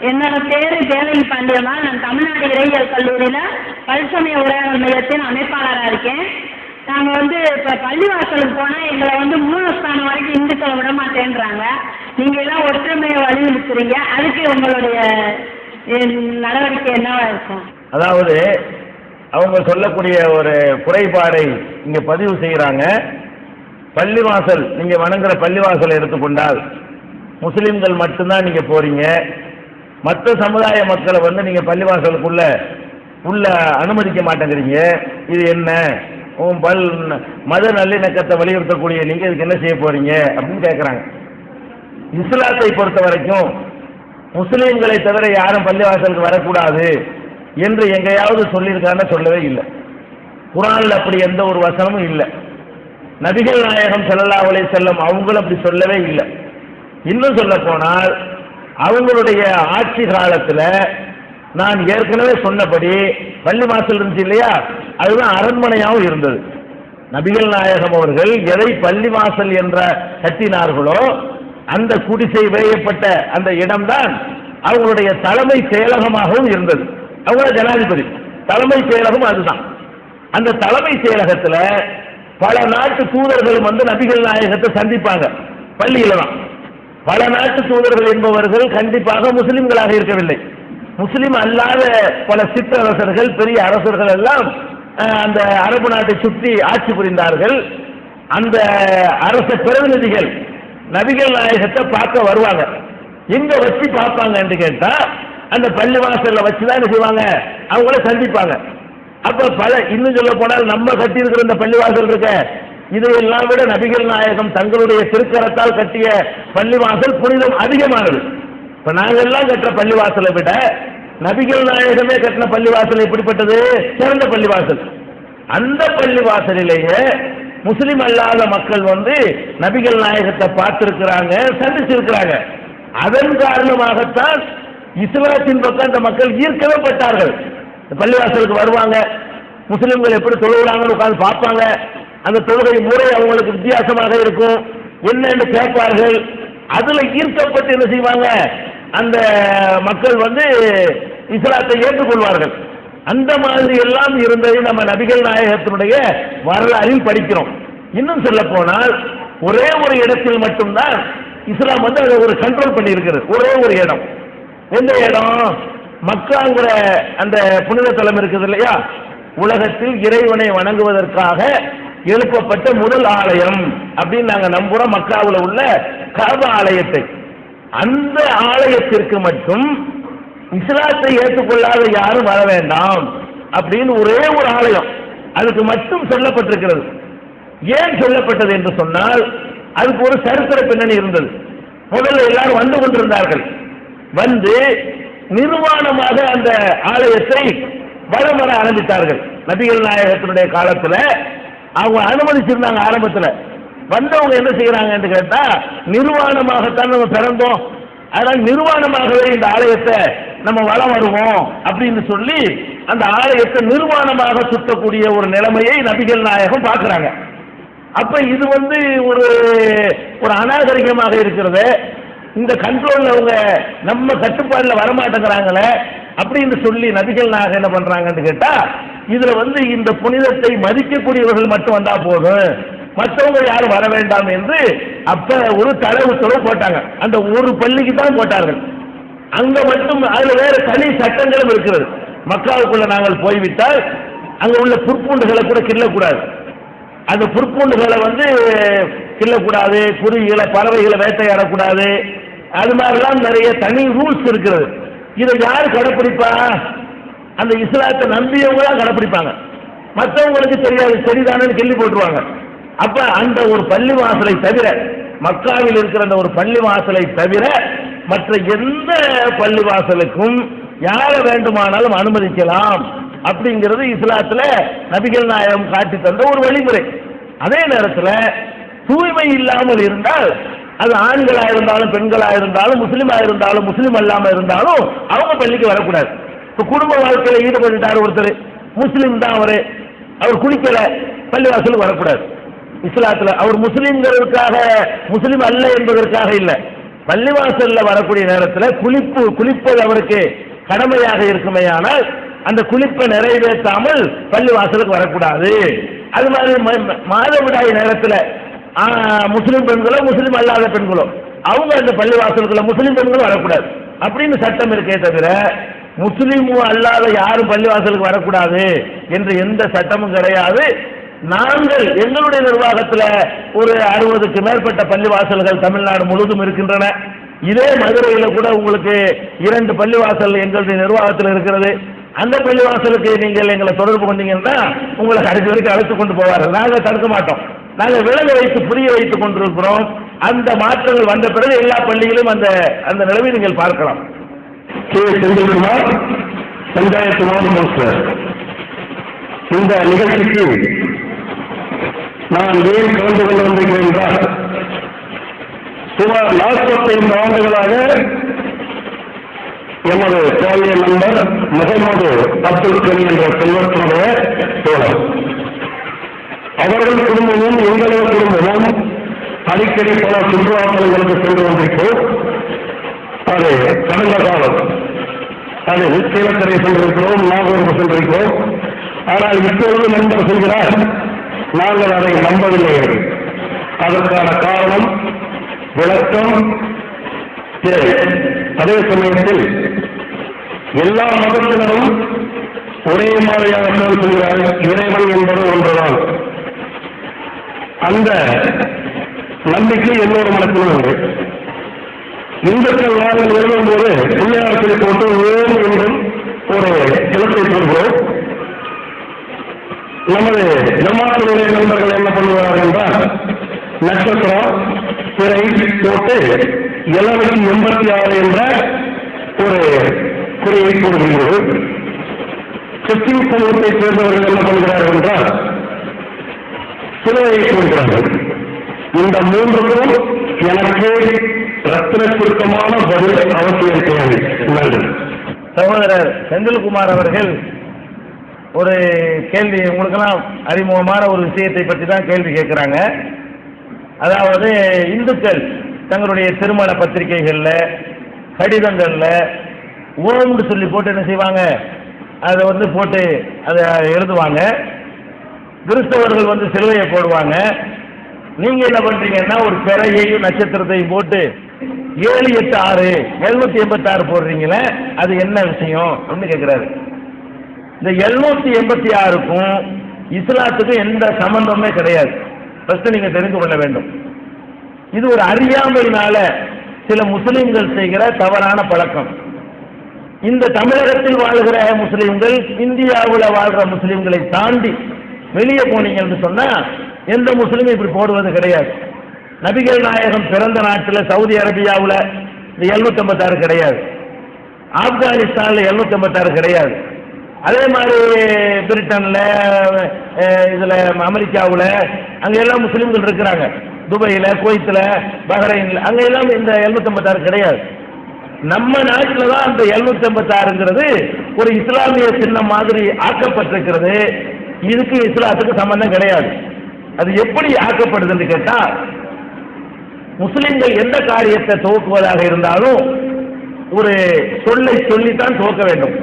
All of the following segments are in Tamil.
என்னோட பேரு தேவகி பாண்டியம்மா. நான் தமிழ்நாடு இறையியல் கல்லூரியில் பல்சமய உரையாடல் மையத்தின் அமைப்பாளராக இருக்கேன். நாங்கள் இப்போ பள்ளிவாசலுக்கு போனால் எங்களை மூலஸ்தானம் வரைக்கும் இந்துக்களை விட மாட்டேன்றாங்க. நீங்கள் எல்லாம் ஒற்றுமையை வலியுறுத்துறீங்க, அதுக்கு உங்களுடைய நடவடிக்கை என்னவா இருக்கும்? அதாவது அவங்க சொல்லக்கூடிய ஒரு குறைபாடை இங்கே பதிவு செய்கிறாங்க. பள்ளிவாசல், நீங்கள் வணங்குற பள்ளிவாசலை எடுத்துக்கொண்டால் முஸ்லீம்கள் மட்டும்தான் நீங்கள் போறீங்க, மற்ற சமுதாய மக்களை நீங்கள் பள்ளிவாசலுக்குள்ள உள்ள அனுமதிக்க மாட்டேங்கிறீங்க. இது என்ன? மத நல்லிணக்கத்தை வலியுறுத்தக்கூடிய நீங்கள் இதுக்கு என்ன செய்ய போறீங்க அப்படின்னு கேட்குறாங்க. இஸ்லாத்தை பொறுத்த வரைக்கும் முஸ்லீம்களை தவிர யாரும் பள்ளிவாசலுக்கு வரக்கூடாது என்று எங்கேயாவது சொல்லியிருக்கான்னு சொல்லவே இல்லை. குர்ஆனில் அப்படி எந்த ஒரு வசனமும் இல்லை. நபிகள் நாயகம் ஸல்லல்லாஹு அலைஹி வஸல்லம் அவங்களும் அப்படி சொல்லவே இல்லை. இன்னும் சொல்ல போனால் அவங்களுடைய ஆட்சி காலத்தில் நான் ஏற்கனவே சொன்னபடி பள்ளி வாசல் இருந்துச்சு இல்லையா, அதுதான் அரண்மனையாகவும் இருந்தது. நபிகள் நாயகம் அவர்கள் எதை பள்ளி வாசல் என்ற கட்டினார்களோ அந்த குடிசை வேயப்பட்ட அந்த இடம்தான் அவங்களுடைய தலைமை செயலகமாகவும் இருந்தது. அவங்களோட ஜனாதிபதி தலைமை செயலகம் அதுதான். அந்த தலைமை செயலகத்தில் பல நாட்டு தூதர்களும் நபிகள் நாயகத்தை சந்திப்பாங்க. பள்ளியில தான். பல நாட்டு தூதர்கள் என்பவர்கள் கண்டிப்பாக முஸ்லிம்களாக இருக்கவில்லை. முஸ்லிம் அல்லாத பல சிற்றரசர்கள், பெரிய அரசர்கள் எல்லாம் அந்த அரபு நாட்டை சுற்றி ஆட்சி புரிந்தார்கள். அந்த அரச பிரதிநிதிகள் நபிகள் நாயகத்தை பார்க்க வருவாங்க. எங்க வச்சு பார்ப்பாங்க என்று கேட்டா அந்த பள்ளிவாசல்ல வச்சுதான் என்ன செய்வாங்க, அவங்கள சந்திப்பாங்க. அப்ப இன்னும் சொல்ல போனால் நம்ம கட்டி இருக்கிற இந்த பள்ளிவாசல் இருக்க, இதையெல்லாம் விட நபிகள் நாயகம் தங்களுடைய திருக்கரத்தால் கட்டிய பள்ளிவாசல் புனிதம் அதிகமானது. இப்ப நாங்கள் எல்லாம் கட்டுற பள்ளிவாசலை விட நபிகள் நாயகமே கட்டின பள்ளிவாசல் எப்படிப்பட்டது? சிறந்த பள்ளிவாசல். அந்த பள்ளிவாசலிலேயே முஸ்லிம் அல்லாத மக்கள் நபிகள் நாயகத்தை பார்த்திருக்கிறாங்க, சந்திச்சிருக்கிறாங்க. அதன் காரணமாகத்தான் இஸ்லாத்தின் பக்கம் அந்த மக்கள் ஈர்க்கவே பட்டார்கள். பள்ளிவாசலுக்கு வருவாங்க, முஸ்லிம்கள் எப்படி தொழுகிறாங்கன்னு உட்கார்ந்து பார்ப்பாங்க. அந்த தொழுகை முறை அவங்களுக்கு வித்தியாசமாக இருக்கும், என்னன்னு கேட்பார்கள். அதுல ஈர்க்கப்பட்டு என்ன செய்வாங்க, அந்த மக்கள் இஸ்லாத்தை ஏற்றுக்கொள்வார்கள். அந்த மாதிரி எல்லாம் இருந்ததை நம்ம நபிகள் நாயகத்தினுடைய வரலாறில் படிக்கிறோம். இன்னும் சொல்ல போனால் ஒரே ஒரு இடத்தில் மட்டும்தான் இஸ்லாம் அதை ஒரு கண்ட்ரோல் பண்ணி இருக்கிறது. ஒரே ஒரு இடம். எந்த இடம்? மக்காங்கிற அந்த புனித தலம் இருக்குது இல்லையா, உலகத்தில் இறைவனை வணங்குவதற்காக எழுப்பப்பட்ட முதல் ஆலயம் அப்படின்னு நாங்க நம்புறோம், மக்காவில் உள்ள கஅபா ஆலயத்தை. அந்த ஆலயத்திற்கு மட்டும் இஸ்லாத்தை ஏற்றுக்கொள்ளாத யாரும் வர வேண்டாம் அப்படின்னு ஒரே ஒரு ஆலயம் அதுக்கு மட்டும் சொல்லப்பட்டிருக்கிறது. ஏன் சொல்லப்பட்டது என்று சொன்னால் அதுக்கு ஒரு சரித்திர பின்னணி இருந்தது. முதல்ல எல்லாரும் வந்து கொண்டிருந்தார்கள். நிர்வாணமாக அந்த ஆலயத்தை வலம் வர ஆரம்பித்தார்கள். நபிகள் நாயகத்தினுடைய காலத்துல அவங்க அனுமதிச்சிருந்தாங்க. ஆரம்பத்தில் வந்தவங்க என்ன செய்யறாங்க என்று கேட்டா, நிர்வாணமாகத்தான் நம்ம பிறந்தோம், அதனால் நிர்வாணமாகவே இந்த ஆலயத்தை நம்ம வலம் வருவோம் அப்படின்னு சொல்லி அந்த ஆலயத்தை நிர்வாணமாக சுத்தக்கூடிய ஒரு நிலைமையை நபிகள் நாயகம் பார்க்கிறாங்க. அப்ப இது ஒரு அநாகரிகமாக இருக்கிறது. இந்த கண்ட்ரோல்ல அவங்க நம்ம கட்டுப்பாடுல வரமாட்டேங்கிறாங்களே அப்படின்னு சொல்லி நபிகள் நாயகம் என்ன பண்றாங்கன்னு கேட்டா, இதுல இந்த புனிதத்தை மதிக்கக்கூடியவர்கள் மட்டும் வந்தா போதும், மற்றவங்க யாரும் வர வேண்டாம் என்று அப்ப ஒரு தடை உத்தரவு போட்டாங்க. அந்த ஒரு பள்ளிக்கு தான் போட்டார்கள். அங்க மட்டும் அதுல வேற தனி சட்டங்களும் இருக்கிறது. மக்காவுக்குள்ள நாங்கள் போய்விட்டால் அங்க உள்ள புற்பூண்டுகளை கூட கிள்ளக்கூடாது. அந்த புற்பூண்டுகளை கிள்ளக்கூடாது, குருவிகளை பறவைகளை வேட்டையாடக்கூடாது, அது மாதிரிலாம் நிறைய தனி ரூல்ஸ் இருக்கிறது. இதை யாரு கடைப்பிடிப்பா? அந்த இஸ்லாத்தை நம்பியவங்க தான் கடைப்பிடிப்பாங்க. மற்றவங்களுக்கு தெரியாது, சரிதானு கிள்ளி போட்டுருவாங்க. அப்ப அந்த ஒரு பள்ளிவாசலை தவிர, மக்காவில் இருக்கிற அந்த ஒரு பள்ளிவாசலை தவிர மற்ற எந்த பள்ளிவாசலுக்கும் யாரை வேண்டுமானாலும் அனுமதிக்கலாம் அப்படிங்கிறது இஸ்லாத்துல நபிகள் நாயகம் காட்டி தந்த ஒரு வழிமுறை. அதே நேரத்தில் தூய்மை இல்லாமல் இருந்தால் அது ஆண்களா இருந்தாலும் பெண்களா இருந்தாலும் முஸ்லீமா இருந்தாலும் முஸ்லீம் அல்லாம இருந்தாலும் அவங்க பள்ளிக்கு வரக்கூடாது. இப்ப குடும்ப வாழ்க்கையில ஈடுபட்டுட்டார் ஒருத்தர், முஸ்லீம் தான் அவர் குளிக்கல, பள்ளிவாசலுக்கு வரக்கூடாது. இஸ்லாத்துல அவர் முஸ்லீம்களுக்காக முஸ்லீம் அல்ல என்பதற்காக இல்லை, பள்ளிவாசல்ல வரக்கூடிய நேரத்தில் குளிப்பது அவருக்கு கடமையாக இருக்குமேயானால் அந்த குளிப்பை நிறைவேற்றாமல் பள்ளிவாசலுக்கு வரக்கூடாது. அது மாதிரி மாதவிடாய் நேரத்தில் முஸ்லிம் பெண்களோ முஸ்லிம் அல்லாத பெண்களோ அவங்க அந்த பள்ளிவாசலுக்குள்ள முஸ்லிம் பெண்களும் வரக்கூடாது அப்படின்னு சட்டம் இருக்கே தவிர முஸ்லிம் அல்லாத யாரும் பள்ளிவாசலுக்கு வரக்கூடாது என்று எந்த சட்டமும் கிடையாது. நாங்கள் எங்களுடைய நிர்வாகத்தில் ஒரு 60க்கு மேற்பட்ட பள்ளிவாசல்கள் தமிழ்நாடு முழுவதும் இருக்கின்றன. இதே மதுரையில் கூட உங்களுக்கு 2 பள்ளிவாசல் எங்களுடைய நிர்வாகத்தில் இருக்கிறது. அந்த பள்ளிவாசலுக்கு நீங்கள் எங்களை தொடர்பு கொண்டீங்கன்னா உங்களை கடைசி வரைக்கும் அழைத்து கொண்டு போவார்கள். நாங்கள் தடுக்க மாட்டோம். நாங்கள் விலங்கு வைத்து புரிய வைத்துக் கொண்டிருக்கிறோம். அந்த மாற்றங்கள் வந்த பிறகு எல்லா பள்ளிகளும் அந்த நிலைமை நீங்கள் பார்க்கலாம். Senthilkumar, panchayat ward councillor. இந்த நிகழ்ச்சிக்கு நான் ஏன் கலந்து கொள்ள வந்திருக்கிறேன் என்றால், சுமார் 45 ஆண்டுகளாக எமது பாலிய நண்பர் முகமது அப்துல் கனி என்ற செல்வத்தினுடைய தோழர், அவர்கள் குடும்பமும் எங்களது குடும்பமும் அடிக்கடி பல சுற்றுலாத்தலங்களுக்கு சென்று வந்திருக்கிறோம். அது கடந்த காலம் அதில் கீழக்கரை சென்றிருக்கிறோம், நாகூருக்கு சென்றிருக்கிறோம். ஆனால் இப்பொழுது நண்பர் சொல்கிறார் நாங்கள் அதை நம்பவில்லை என்று. அதற்கான காரணம் விளக்கம் தேவை. அதே சமயத்தில் எல்லா மதத்தினரும் ஒரே மாதிரியாக சொல்கிறார்கள், இறைவன் என்பது ஒன்றுதான். அந்த நம்பிக்கை எல்லோரும் மனத்திலும் உண்டு. இந்துக்கள் நாங்கள் எழுதும்போது பிள்ளையாரத்தை போட்டு ஓம் என்றும் ஒரு கிளத்தை சொல்கிறோம். நமது ஜமாத்தினுடைய நண்பர்கள் என்ன பண்ணுவார்கள் என்றால் நட்சத்திரம் திரை போட்டு 786 என்ற ஒரு குறியை போடுகிறோம். கிறிஸ்டின் சமூகத்தை சேர்ந்தவர்கள் என்ன பண்ணுகிறார்கள் என்றால் சிலுவையை போடுகிறார்கள். இந்த மூன்றுக்கும் எனக்கு ரத்தின சுருக்கமான பதில் அவசியம் தேவை. நன்றி. சகோதரர் செந்தில்குமார் அவர்கள் ஒரு கேள்வி, உங்களுக்கெல்லாம் அறிமுகமான ஒரு விஷயத்தை பற்றி தான் கேள்வி கேட்குறாங்க. அதாவது இந்துக்கள் தங்களுடைய திருமண பத்திரிகைகளில் கடிதங்களில் ஓம்னு சொல்லி போட்டு என்ன செய்வாங்க, அதை போட்டு அதை எழுதுவாங்க. கிறிஸ்தவர்கள் சிலுவையை போடுவாங்க. நீங்க என்ன பண்றீங்கன்னா ஒரு பிறையையும் நட்சத்திரத்தையும் போட்டு 786 786 போடுறீங்களே, அது என்ன விஷயம் அப்படின்னு கேட்கிறாரு. இந்த 786க்கும் இஸ்லாத்துக்கும் எந்த சம்பந்தமே கிடையாது. ஃபர்ஸ்ட் நீங்க தெரிந்து கொள்ள வேண்டும். இது ஒரு அறியாமையினால சில முஸ்லிம்கள் செய்கிற தவறான பழக்கம். இந்த தமிழகத்தில் வாழ்கிற முஸ்லிம்கள் இந்தியாவில் வாழ்கிற முஸ்லிம்களை தாண்டி வெளியே போனீங்கன்னு சொன்னா எந்த முஸ்லிமும் இப்படி போடுவது கிடையாது. நபிகள் நாயகம் பிறந்த நாட்டில் சவுதி அரேபியாவில் இந்த 756 கிடையாது. ஆப்கானிஸ்தானில் 756 கிடையாது. அதே மாதிரி பிரிட்டனில் இதில் அமெரிக்காவில் அங்கே எல்லாம் முஸ்லீம்கள் இருக்கிறாங்க. துபாயில், குவைத்தில், பஹ்ரைனில் அங்கே எல்லாம் இந்த 756 கிடையாது. நம்ம நாட்டில் தான் அந்த 756ங்கிறது ஒரு இஸ்லாமிய சின்னம் மாதிரி ஆக்கப்பட்டிருக்கிறது. இதுக்கு இஸ்லாத்துக்கு சம்பந்தம் கிடையாது. அது எப்படி ஆக்கப்படுதுன்னு கேட்டா, முஸ்லிம்கள் எந்த காரியத்தை துவக்குவதாக இருந்தாலும் ஒரு சொல்லை சொல்லித்தான் துவக்க வேண்டும்.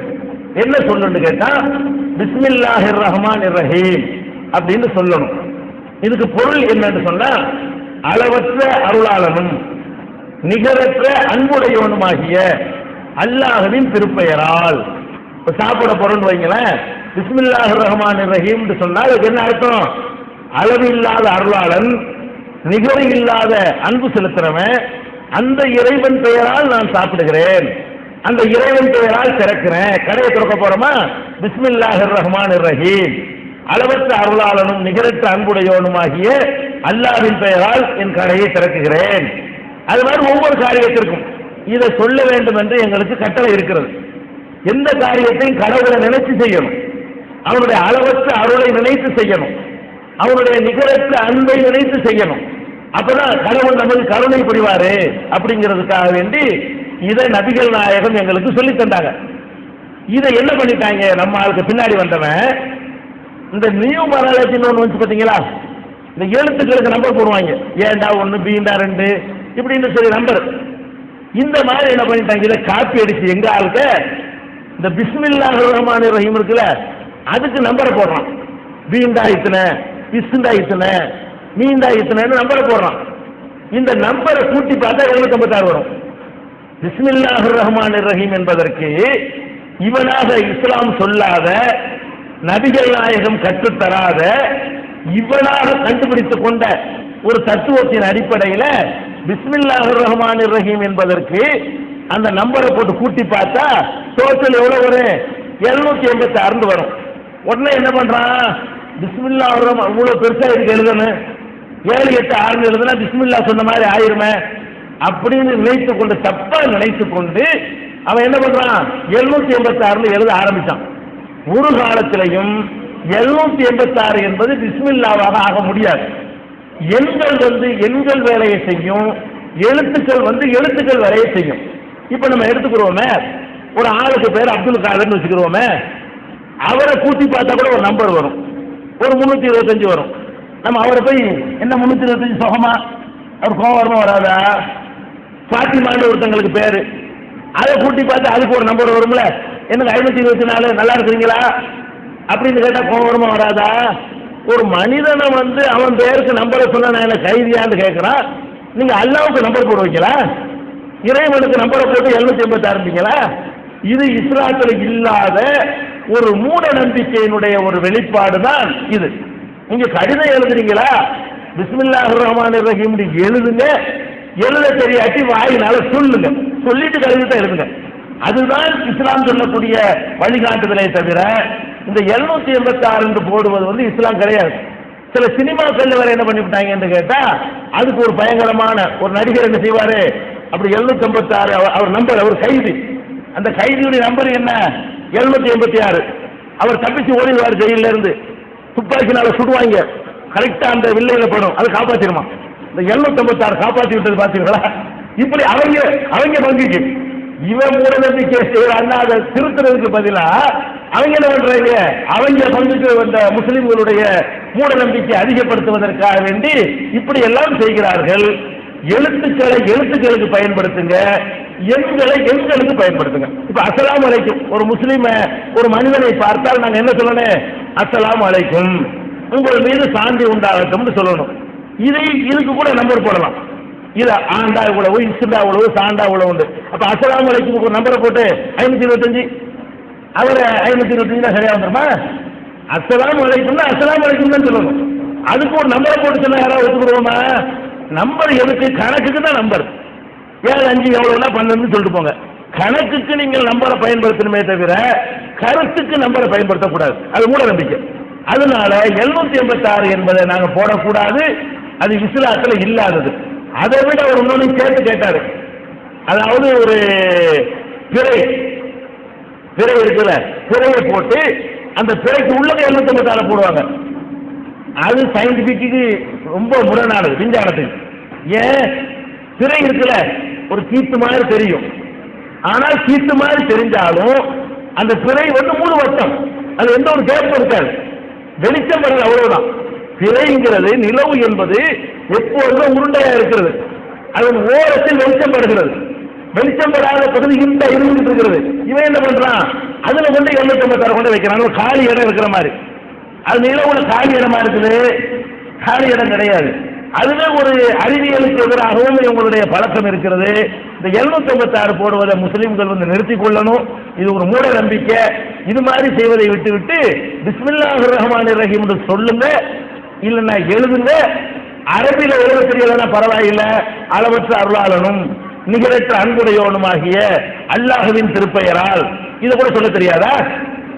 என்ன சொல்லுன்னு கேட்டா, பிஸ்மில்லாஹிர் ரஹ்மானிர் ரஹீம் அப்படின்னு சொல்லணும். இதுக்கு பொருள் என்னன்னு சொன்னா, அளவற்ற அருளாளனும் நிகரற்ற அன்புடையவனுமாகிய அல்லாஹ்வின் திருப்பெயரால். சாப்பிட பொருள் வைங்களேன், பிஸ்மில்லாஹிர் ரஹ்மானிர் ரஹீம் சொன்னால் அதுக்கு என்ன அர்த்தம்? அளவில்லாத அருளாளன், நிகர இல்லாத அன்பு செலுத்துறவன், அந்த இறைவன் பெயரால் நான் சாப்பிடுகிறேன், அந்த இறைவன் பெயரால் திறக்கிறேன். கடையை திறக்க போறோமா, பிஸ்மில்லாஹிர் ரஹ்மானிர் ரஹீம், அளவற்ற அருளாளனும் நிகரற்ற அன்புடையவனுமாகிய அல்லாஹ்வின் பெயரால் என் கடையை திறக்குகிறேன். அது மாதிரி ஒவ்வொரு காரியத்திற்கும் இதை சொல்ல வேண்டும் என்று எங்களுக்கு கட்டளை இருக்கிறது. எந்த காரியத்தையும் கடவுளை நினைத்து செய்யணும், அவனுடைய அளவற்ற அருளை நினைத்து செய்யணும், அவனுடைய நிகரற்ற அன்பை நினைத்து செய்யணும். அப்பதான் கடவுள் நமக்கு கருணை புரிவாரு. அப்படிங்கிறதுக்காக வேண்டி இதை நபிகள் நாயகம் எங்களுக்கு சொல்லி தந்தாங்க. இதை என்ன பண்ணிட்டாங்க, நம்ம ஆளுக்கு பின்னாடி வந்தவன் இந்த நியூமராலஜின்னு ஒன்று வந்து பார்த்தீங்களா, இந்த எழுத்துக்களுக்கு நம்பர் போடுவாங்க. ஏண்டா 1 பீண்டா 2 இப்படின்னு சொல்லி நம்பர். இந்த மாதிரி என்ன பண்ணிட்டாங்க, இதை காப்பி அடிச்சு எங்க ஆளுக்க இந்த பிஸ்மில்லாஹிர் ரஹ்மானிர் ரஹீம் இருக்குல்ல, அதுக்கு நம்பரை போடுறான். பீண்டா இத்தனை, பிஸ்ண்டா இத்தனை, மீண்டா இத்தனைன்னு நம்பரை போடுறான். இந்த நம்பரை கூட்டி பார்த்தா 756 வரும். பிஸ்மில்லாஹிர் ரஹ்மானிர் ரஹீம் என்பதற்கு இவனாக இஸ்லாம் சொல்லாத, நபிகள் நாயகம் கற்றுத்தராத, இவனாக கண்டுபிடித்துக் கொண்ட ஒரு தத்துவத்தின் அடிப்படையில் பிஸ்மில்லாஹிர் ரஹ்மானிர் ரஹீம் என்பதற்கு அந்த நம்பரை போட்டு கூட்டி பார்த்தா டோட்டல் எவ்வளவு வரும்? 786 வரும். உடனே என்ன பண்றான், பிஸ்மில்லாஹிர் ரஹ்மான் இவ்வளவு பெருசா இருக்கு எழுதணும், 786 எழுதுனா பிஸ்மில்லா சொன்ன மாதிரி ஆயிருமே அப்படின்னு நினைத்து கொண்டு, தப்பா நினைத்து கொண்டு அவன் என்ன பண்றான், 786 எழுத ஆரம்பிச்சான். ஒரு காலத்திலையும் 786 என்பது பிஸ்மில்லாவாக ஆக முடியாது. எண்கள் எண்கள் வேலையை செய்யும், எழுத்துக்கள் எழுத்துக்கள் வேலையை செய்யும். இப்ப நம்ம எடுத்துக்கிறோமே, ஒரு ஆளுக்கு பேர் அப்துல் காதர்னு வச்சுக்கிறோமே, அவரை கூட்டி பார்த்தா கூட ஒரு நம்பர் வரும், ஒரு 325 வரும். நம்ம அவரை போய் என்ன 325 சுகமா, அவர் கோவம் வருமா வராதா? பாத்திமான்னு ஒருத்தங்களுக்கு பேரு, அதை கூட்டி பார்த்தா அதுக்கு ஒரு நம்பர் வரும்ல, எனக்கு 524 நல்லா இருக்கிறீங்களா அப்படின்னு கேட்டா கோவம் வருமா வராதா? ஒரு மனிதனை அவன் பேருக்கு நம்பரை சொன்னா நான் என்ன கைதியான்னு கேட்கிறான். நீங்க அல்லாவுக்கு நம்பர் போட வைக்கலாம், இறைவனுக்கு நம்பரை போட்டு 786 ஆரம்பிங்களா? இது இஸ்லாத்துல இல்லாத ஒரு மூட நம்பிக்கையினுடைய ஒரு வெளிப்பாடு தான் இது. நீங்க கடிதம் எழுதுறீங்களா, பிஸ்மில்லாஹிர் ரஹ்மானிர் ரஹீம் எழுதுங்க, எழுத தெரியாட்டி வாயினால சொல்லுங்க, சொல்லிட்டு கடிதத்தை எழுதுங்க. அதுதான் இஸ்லாம் சொல்லக்கூடிய வழிகாட்டுதலை தவிர இந்த 786 போடுவது இஸ்லாம் கிடையாது. சில சினிமாக்கள்ல வேற என்ன பண்ணிவிட்டாங்க என்று கேட்டா, அதுக்கு ஒரு பயங்கரமான ஒரு நடிகர் என்ன செய்வாரு, அப்படி 756 அவர் நம்பர், அவர் கைதி, அந்த கைதியுடைய நம்பர் என்ன 786. அவர் தப்பிச்சு ஓடிடுவார் ஜெயில இருந்து, துப்பாக்கினால சுடுவாங்க, கரெக்டா அந்த வில்லையில படும், அதை காப்பாத்திருமா. இந்த 756 காப்பாற்றி விட்டது பாத்தீங்களா? இப்படி அவங்க பங்குக்கு இவன் மூட நம்பிக்கை செய்யறாங்க, அதை திருத்துறதுக்கு பதிலா அவங்க என்ன பண்றாங்க, அவங்க பங்குக்கு வந்த முஸ்லிம்களுடைய மூட நம்பிக்கை அதிகப்படுத்துவதற்காக வேண்டி இப்படி எல்லாம் செய்கிறார்கள். எழுத்துக்களை எழுத்துக்களுக்கு பயன்படுத்துங்க, எண்களை எண்களுக்கு பயன்படுத்துங்க. இப்ப அஸ்ஸலாமு அலைக்கும், ஒரு முஸ்லிம ஒரு மனிதனை பார்த்தால் நாங்க என்ன சொல்லணும், அஸ்ஸலாமு அலைக்கும், உங்கள் மீது சாந்தி உண்டாகட்டும் சொல்லணும். இதுக்கு கூட நம்பர் போடலாம். இது ஆண்டா இவ்வளவு, இஸ்டா இவ்வளவு, சாண்டா இவ்வளவு உண்டு. அப்ப அஸ்ஸலாமு அலைக்கும் ஒரு நம்பரை போட்டு 525, அவர் 525 தான் சரியா வந்துருமா? அஸ்ஸலாமு அலைக்கும் தான் அஸ்ஸலாமு அலைக்கும் தான் சொல்லணும். அதுக்கு ஒரு நம்பரை போட்டு சொன்னா யாராவது ஒத்துக்கிடுவோமா? நம்பர் எதுக்கு? கணக்குக்கு தான் நம்பர். 7 5 எவ்வளவுனா 12 சொல்லிட்டு போங்க. கணக்குக்கு நீங்கள் நம்பரை பயன்படுத்தணுமே தவிர கருத்துக்கு நம்பரை பயன்படுத்தக்கூடாது. அது மூட நம்பிக்கை. அதனால 786 என்பதை நாங்கள் போடக்கூடாது, அது இஸ்லாத்தில் இல்லாதது. அதை விட அவர் இன்னொன்று சேர்த்து கேட்டாரு, அதாவது ஒரு பிறை இருக்குல்ல, பிறையை போட்டு அந்த பிறைக்கு உள்ளது 786 போடுவாங்க. அது சயின்டிபிக்கு ரொம்ப முரணானது, விஞ்ஞானத்துக்கு. ஏன்? பிறை இருக்குல்ல, ஒரு கீத்து மாதிரி தெரியும், ஆனால் கீத்து மாதிரி தெரிஞ்சாலும் அந்த பிறை 3 வட்டம், அது எந்த ஒரு கேப் இருக்காது, வெளிச்சம் வரல, அவ்வளவுதான். பிறைங்கிறது, நிலவு என்பது எப்போதும் உருண்டையா இருக்கிறது, அதன் ஓரத்தில் வெளிச்சம் படுகிறது, வெளிச்சம் படாத பகுதி இருந்துட்டு இருக்கிறது. இவன் என்ன பண்றான், அதுல கொண்டு 786 கொண்டு வைக்கிறான், காலி இடம் இருக்கிற மாதிரி. அது நிலவுல காலி இடமா இருக்குது, காலி இடம் கிடையாது. அதுவே ஒரு அறிவியலுக்கு எதிராகவும் இவங்களுடைய பழக்கம் இருக்கிறது. இந்த 786 போடுவதை முஸ்லிம்கள் நிறுத்திக் கொள்ளணும். இது ஒரு மூட நம்பிக்கை. இது மாதிரி செய்வதை விட்டுவிட்டு பிஸ்மில்லாஹிர் ரஹ்மானிர் ரஹீம் என்று சொல்லுங்க, இல்லைன்னா எழுதுங்க. அரபியில எழுத தெரியலன்னா பரவாயில்லை, அளவற்ற அருளாளனும் நிகரற்ற அன்புடையோனுமாகிய அல்லாஹுவின் திருப்பெயரால், இது கூட சொல்ல தெரியாதா?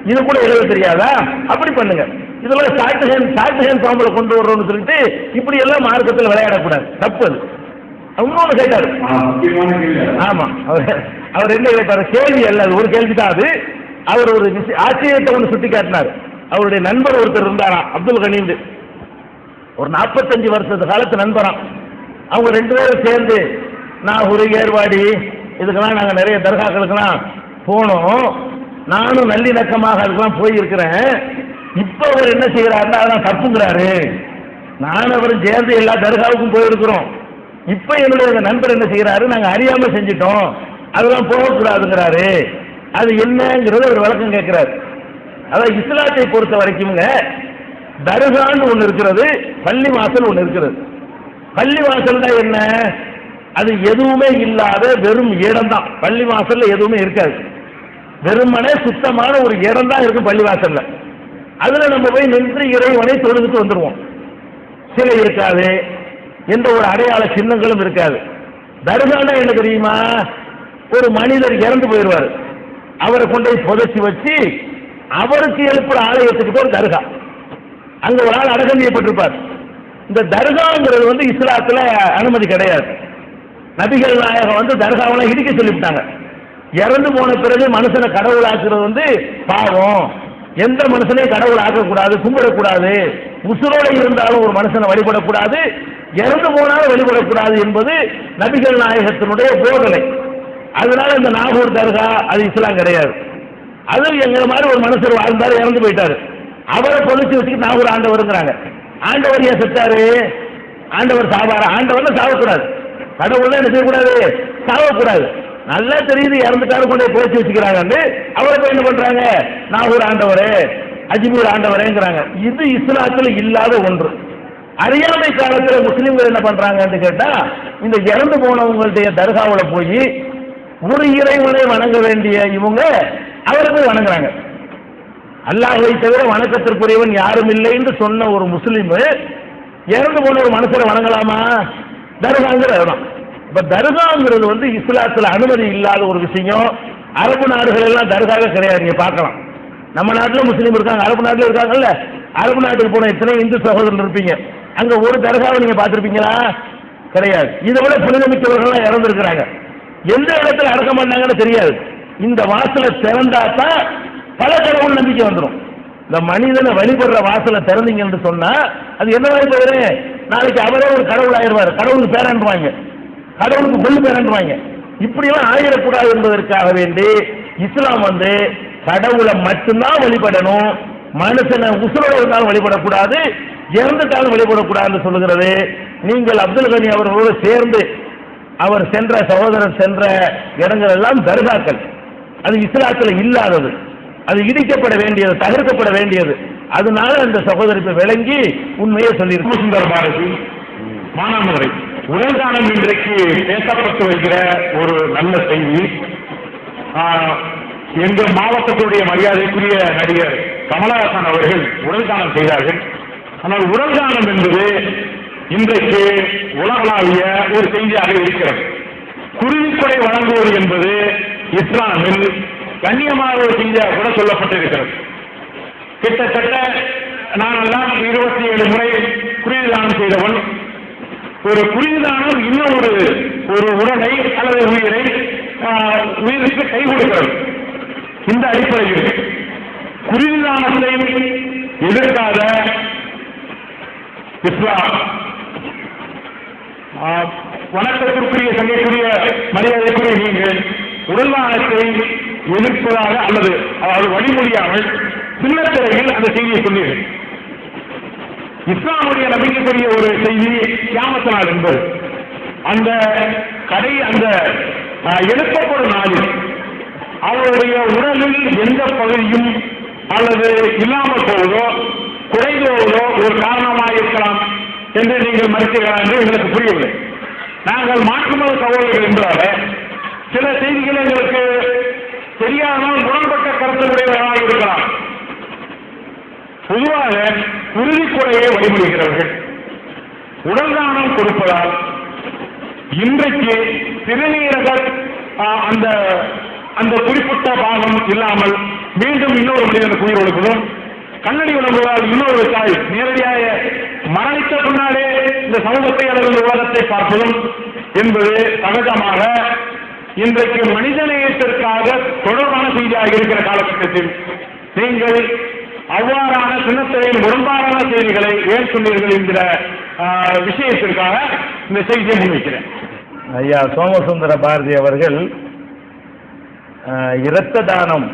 இது கூட எழுத தெரியாதா? அப்படி பண்ணுங்க. இதெல்லாம் ஷார்ட்ஹேண்ட் ஃபார்ம்ல கொண்டு வர்றோம்னு சொல்லிட்டு இப்படி எல்லாம் மார்க்கத்தில் விளையாடக்கூடாது, தப்பு. அது இன்னொன்று கேட்டாரு. ஆமா, அவர் என்ன கேட்டாரு, கேள்வி அல்ல, அது ஒரு கேள்வி தான். அது அவர் ஒரு ஆச்சரியத்தை ஒன்று சுட்டி காட்டினார். அவருடைய நண்பர் ஒருத்தர் இருந்தாராம், அப்துல் கனீம், ஒரு 45 வருஷத்து காலத்து நண்பராம். அவங்க 2 பேரும் சேர்ந்து நாகூர், ஏர்வாடி இதுக்கெல்லாம் நாங்கள் நிறைய தர்காக்களுக்கெல்லாம் போனோம். நானும் நல்லிணக்கமாக அதுக்கெல்லாம் போயிருக்கிறேன். இப்ப அவர் என்ன செய்யறாருன்னா அதெல்லாம் தப்புங்கிறாரு. நான் அவரும் சேர்ந்து எல்லா தர்காவுக்கும் போயிருக்கிறோம். இப்ப என்னுடைய அந்த நண்பர் என்ன செய்யறாரு, நாங்க அறியாம செஞ்சிட்டோம், அதெல்லாம் போகக்கூடாதுங்கிறாரு. அது என்னங்கிறது ஒரு விளக்கம் கேட்கிறாரு. அதான் இஸ்லாத்தை பொறுத்த வரைக்கும்ங்க தர்கான்னு ஒண்ணு இருக்கிறது, பள்ளி வாசல் ஒண்ணு இருக்கிறது. பள்ளி வாசல் தான் என்ன, அது எதுவுமே இல்லாத வெறும் இடம் தான். பள்ளி வாசல்ல எதுவுமே இருக்காது, வெறுமனே சுத்தமான ஒரு இடம் தான் இருக்கும் பள்ளி வாசல்ல. அதுல நம்ம போய் நின்று இறைவனை தொழுதுட்டு வந்துருவோம். சிலை இருக்காது, எந்த ஒரு அடையாள சின்னங்களும் இருக்காது. தர்கானா என்ன தெரியுமா, ஒரு மனிதர் இறந்து போயிடுவார், அவரை கொண்டு போய் புதைச்சி வச்சு அவருக்கு எழுப்புற ஆலயத்துக்கு பேர் தர்கா. அங்க ஒரு ஆள் அடக்கம் செய்யப்பட்டிருப்பார். இந்த தர்காங்கிறது வந்து இஸ்லாத்துல அனுமதி கிடையாது. நபிகள் நாயகம் வந்து தர்காவெல்லாம் இடிக்க சொல்லிவிட்டாங்க. இறந்து போன பிறகு மனுஷனை கடவுள் ஆக்குறது வந்து பாவம், எந்த மனுஷனையும் கடவுள் ஆக்கக்கூடாது, கும்பிடக்கூடாது, உசுரோட இருந்தாலும் ஒரு மனுஷனை வழிபடக்கூடாது, இறந்து போனாலும் வழிபடக்கூடாது என்பது நபிகள் நாயகத்தினுடைய போதனை. அதனால இந்த நாகூர் தர்கா அது இஸ்லாம் கிடையாது. அது எங்க மாதிரி ஒரு மனுஷர் வாழ்ந்தாரு, இறந்து போயிட்டாரு, அவரை பொதிச்சு வச்சுக்கிட்டு நாகூர் ஆண்டவருங்கிறாங்க. ஆண்டவர் ஏன் செத்தாரு, ஆண்டவர் சாவார, ஆண்டவர்ல சாவக்கூடாது, கடவுள் என்ன செய்யக்கூடாது, சாவக்கூடாது. நல்லா தெரியுது இறந்துட்டாரு, கொண்டு போச்சு வச்சுக்கிறாங்க. அவரை போய் என்ன பண்றாங்க, நாகூர் ஆண்டவரே, அஜ்மீர் ஆண்டவரேங்கிறாங்க. இது இஸ்லாத்துல இல்லாத ஒன்று. அறியாமை காலத்தில் முஸ்லீம்கள் என்ன பண்றாங்கன்னு கேட்டா, இந்த இறந்து போனவங்களுடைய தர்காவுல போய் ஒரு இறைவனை வணங்க வேண்டிய இவங்க அவரை போய் வணங்குறாங்க. அல்லாஹ்வை தவிர வணக்கத்திற்குரியவன் யாரும் இல்லை என்று சொன்ன ஒரு முஸ்லீம் இறந்து போன ஒரு மனுஷரை வணங்கலாமா? தர்காங்கிற இடம். இப்ப தர்காங்கிறது வந்து இஸ்லாத்துல அனுமதி இல்லாத ஒரு விஷயம். அரபு நாடுகள் எல்லாம் தர்காக கிடையாது, நீங்க பார்க்கலாம். நம்ம நாட்டுல முஸ்லீம் இருக்காங்க, அரபு நாட்டுல இருக்காங்கல்ல. அரபு நாட்டுக்கு போன எத்தனை இந்து சகோதரர்கள் இருப்பீங்க, அங்க ஒரு தர்காவை நீங்க பார்த்திருப்பீங்களா? கிடையாது. இதை விட புனிதமிக்கவர்கள் இறந்துருக்கிறாங்க. எந்த இடத்துல அடக்கம் பண்ணாங்கன்னு தெரியாது. இந்த வாசலை திறந்தாத்தான் பல கடவுள் நம்பிக்கை வந்துடும். இந்த மனிதனை வழிபடுற வாசலை திறந்தீங்கன்னு சொன்னா அது என்ன மாதிரி பேரு, நாளைக்கு அவரே ஒரு கடவுள் ஆயிடுவார், கடவுளுக்கு பேரன்றுவாங்க, கடவுளுக்கு கொள்ளு பேரன்றுவாங்க. இப்படியெல்லாம் ஆயிடக்கூடாது என்பதற்காக வேண்டி இஸ்லாம் வந்து கடவுளை மட்டும்தான் வழிபடணும், மனுஷனை உசுரோட இருந்தாலும் வழிபடக்கூடாது, இறந்துட்டாலும் வழிபடக்கூடாதுன்னு சொல்லுகிறது. நீங்கள் அப்துல் கனி அவர்களோடு சேர்ந்து அவர் சென்ற சகோதரர் சென்ற இடங்கள் எல்லாம் தர்காக்கள். அது இஸ்லாத்துல இல்லாதது, அது இடிக்கப்பட வேண்டியது, தகர்க்கப்பட வேண்டியது. அதனால அந்த சகோதரத்தை விளங்கி உண்மையை சொல்லியிருக்கோம். சுந்தர் பாரதி மானாமதுரை உடல்தானம் இன்றைக்கு பேசப்பட்டு வருகிற ஒரு நல்ல செய்தி. எங்கள் மாவட்டத்துடைய மரியாதைக்குரிய நடிகர் கமலஹாசன் அவர்கள் உடல்தானம் செய்தார்கள். ஆனால் உடல்தானம் என்பது இன்றைக்கு உலகளாவிய ஒரு செய்தியாக இருக்கிறது. குருதிக்கொடை வழங்குவது என்பது இஸ்லாமில் கண்ணியமான ஒரு செய்தியாக கூட சொல்லப்பட்டிருக்கிறது. கிட்டத்தட்ட நானெல்லாம் 27 முறை குருதி தானம் செய்தவன். ஒரு குருதி தானம் இன்னும் ஒரு உடலை அல்லது உயிருக்கு கை கொடுக்கிறது. இந்த அடிப்படையில் குருதி தானத்தை எதிர்க்காத இஸ்லாம் வணக்கத்திற்குரிய சங்கைக்குரிய மரியாதைக்குரிய நீங்கள் உடல்தானத்தை எதிர்ப்பதாக அல்லது வழிமொழியாமல் சின்னத்திரையில் அந்த செய்தியை சொன்னீர்கள். இஸ்லாமுடைய நம்பிக்கைக்குரிய ஒரு செய்தி கியாமத் நாள் என்பது அந்த எழுப்பப்படும் நாளில் அவருடைய உடலில் எந்த பகுதியும் அல்லது இல்லாமல் போவதோ குறைந்தோவதோ ஒரு காரணமாக இருக்கலாம் என்று நீங்கள் மறுக்கிறீர்கள் என்று எங்களுக்கு புரியவில்லை. நாங்கள் மாற்றுமத சகோதரர்கள் என்றால சில செய்திகள் எங்களுக்கு தெரியாதனால் முரண்பட்ட கருத்துடையவர்களாக இருக்கலாம். பொதுவாக உறுதிக்குறையை வழிமொழிகிறவர்கள் உடல்தானம் கொடுப்பதால் இன்றைக்கு சிறுநீரக அந்த குறிப்பிட்ட பாகம் இல்லாமல் மீண்டும் இன்னொரு மனிதனுக்கு உயிர் கொடுப்பதும், கண்ணடி விளம்புவதால் இன்னொரு தாய் நேரடியாக மரணித்த பின்னாலே இந்த சமூகத்தை அல்லது உலகத்தை பார்ப்பதும் என்பது சகஜமாக இன்றைக்கு மனிதநேயத்திற்காக தொடர்பான செய்தியாக இருக்கிற காலகட்டத்தில் நீங்கள் அவ்வாறான சின்னத்திரையில் முரண்பாடான செய்திகளை ஏன் சொன்னீர்கள் என்கிற விஷயத்திற்காக இந்த செய்தியை முன்வைக்கிறேன். ஐயா சோமசுந்தர பாரதி அவர்கள் இரத்த தானம்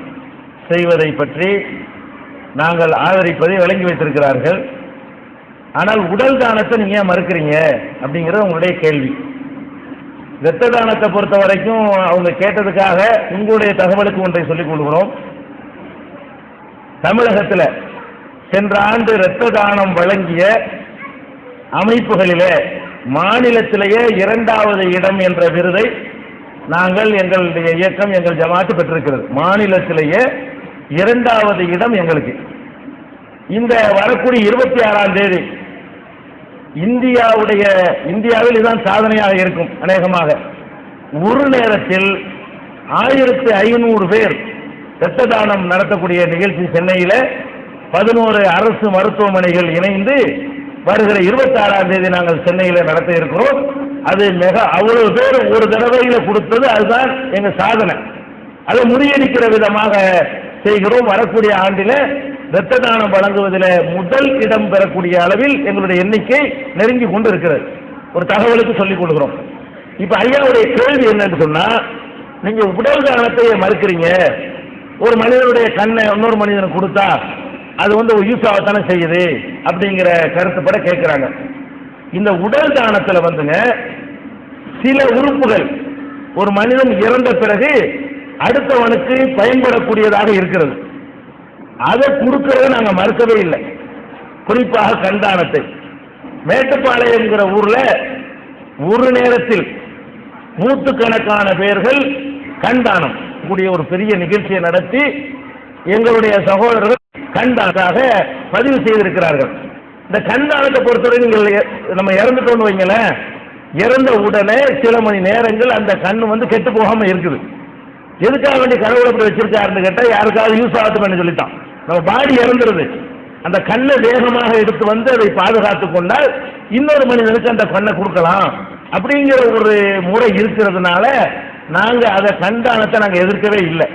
செய்வதை பற்றி நாங்கள் ஆதரிப்பதை விளங்கி வைத்திருக்கிறார்கள். ஆனால் உடல் தானத்தை நீங்க ஏன் மறுக்கிறீங்க அப்படிங்கிறது உங்களுடைய கேள்வி. இரத்த தானத்தை பொறுத்த வரைக்கும் அவங்க கேட்டதுக்காக உங்களுடைய தகவலுக்கு ஒன்றை சொல்லிக் கொள்கிறோம். தமிழகத்தில் சென்ற ஆண்டு இரத்த தானம் வழங்கிய அமைப்புகளிலே மாநிலத்திலேயே 2வது இடம் என்ற விருதை நாங்கள் எங்களுடைய இயக்கம் எங்கள் ஜமாத்து பெற்றிருக்கிறது. மாநிலத்திலேயே 2வது இடம் எங்களுக்கு. இந்த வரக்கூடிய 26ஆம் தேதி இந்தியாவில் இதுதான் சாதனையாக இருக்கும். அநேகமாக ஒரு நேரத்தில் 1500 பேர் இரத்த தானம் நடத்தக்கூடிய நிகழ்ச்சி சென்னையில் 11 அரசு மருத்துவமனைகள் இணைந்து வருகிற 26ஆம் தேதி நாங்கள் சென்னையில் நடத்த இருக்கிறோம். அது அவ்வளவு பேர் ஒரு தடவையில கொடுத்தது, அதுதான் எங்க சாதனை. அதை முறியடிக்கிற விதமாக செய்கிறோம். வரக்கூடிய ஆண்டில் இரத்த தானம் வழங்குவதில் முதல் இடம் பெறக்கூடிய அளவில் எங்களுடைய எண்ணிக்கை நெருங்கி கொண்டு இருக்கிறது. ஒரு தகவலுக்கு சொல்லிக் கொடுக்கிறோம். இப்ப ஐயாவுடைய கேள்வி என்னன்னு சொன்னா, நீங்க உடல் தானத்தை மறுக்கிறீங்க. ஒரு மனிதனுடைய கண்ணை இன்னொரு மனிதனுக்கு கொடுத்தா அது ஒரு யூஸ் ஆகத்தானே செய்யுது அப்படிங்கிற கருத்துப்பட கேட்கிறாங்க. இந்த உடல் தானத்தில் சில உறுப்புகள் ஒரு மனிதன் இறந்த பிறகு அடுத்தவனுக்கு பயன்படக்கூடியதாக இருக்கிறது. அதை கொடுக்கறத நாங்கள் மறுக்கவே இல்லை. குறிப்பாக கண்தானத்தை மேட்டுப்பாளையம்ங்கிற ஊர்ல ஒரு நேரத்தில் நூற்றுக்கணக்கான பேர்கள் கண்தானம் கூடிய ஒரு பெரிய நிகழ்ச்சியை நடத்தி எங்களுடைய சகோதரர்கள் கண்தானமாக பதிவு செய்திருக்கிறார்கள். இந்த கண்தானத்தை பொறுத்தவரை நீங்கள் நம்ம இறந்துட்டோன்னு வைங்களேன், இறந்த உடனே சில மணி நேரங்கள் அந்த கண்ணு கெட்டு போகாம இருக்குது. எதுக்காக வேண்டிய கடவுளை அப்படி வச்சிருக்காருன்னு கேட்டால் யாருக்காவது யூஸ் ஆகுதுன்னு சொல்லித்தான். நம்ம பாடி இறந்துருது, அந்த கண்ணை வேகமாக எடுத்து அதை பாதுகாத்து கொண்டால் இன்னொரு மனிதனுக்கு அந்த கண்ணை கொடுக்கலாம் அப்படிங்கிற ஒரு முறை இருக்கிறதுனால நாங்கள் அதை கண்தானத்தை நாங்கள் எதிர்க்கவே இல்லை.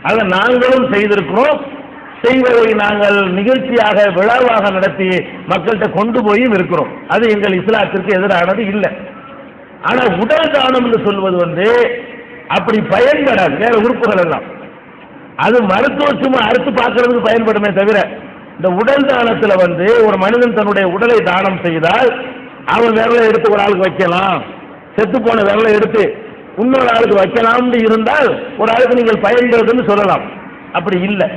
அதை நாங்களும் செய்திருக்கிறோம். செய்வதை நாங்கள் நிகழ்ச்சியாக விழாவாக நடத்தி மக்கள்கிட்ட கொண்டு போயும் இருக்கிறோம். அது எங்கள் இஸ்லாத்திற்கு எதிரானது இல்லை. ஆனால் உடல் தானம் என்று சொல்வது அப்படி பயன்படாது. வேற உறுப்புகள் எல்லாம் அது மருத்துவ சும்மா அறுத்து பார்க்கறதுக்கு பயன்படுமே தவிர, இந்த உடல் தானத்தில் ஒரு மனிதன் தன்னுடைய உடலை தானம் செய்தால் அவன் விரலை எடுத்து ஒரு ஆளுக்கு வைக்கலாம், செத்து போன விரலை எடுத்து இன்னொரு ஆளுக்கு வைக்கலாம்னு இருந்தால் ஒரு ஆளுக்கு நீங்கள் பயன்படுதுன்னு சொல்லலாம். அப்படி இல்லை.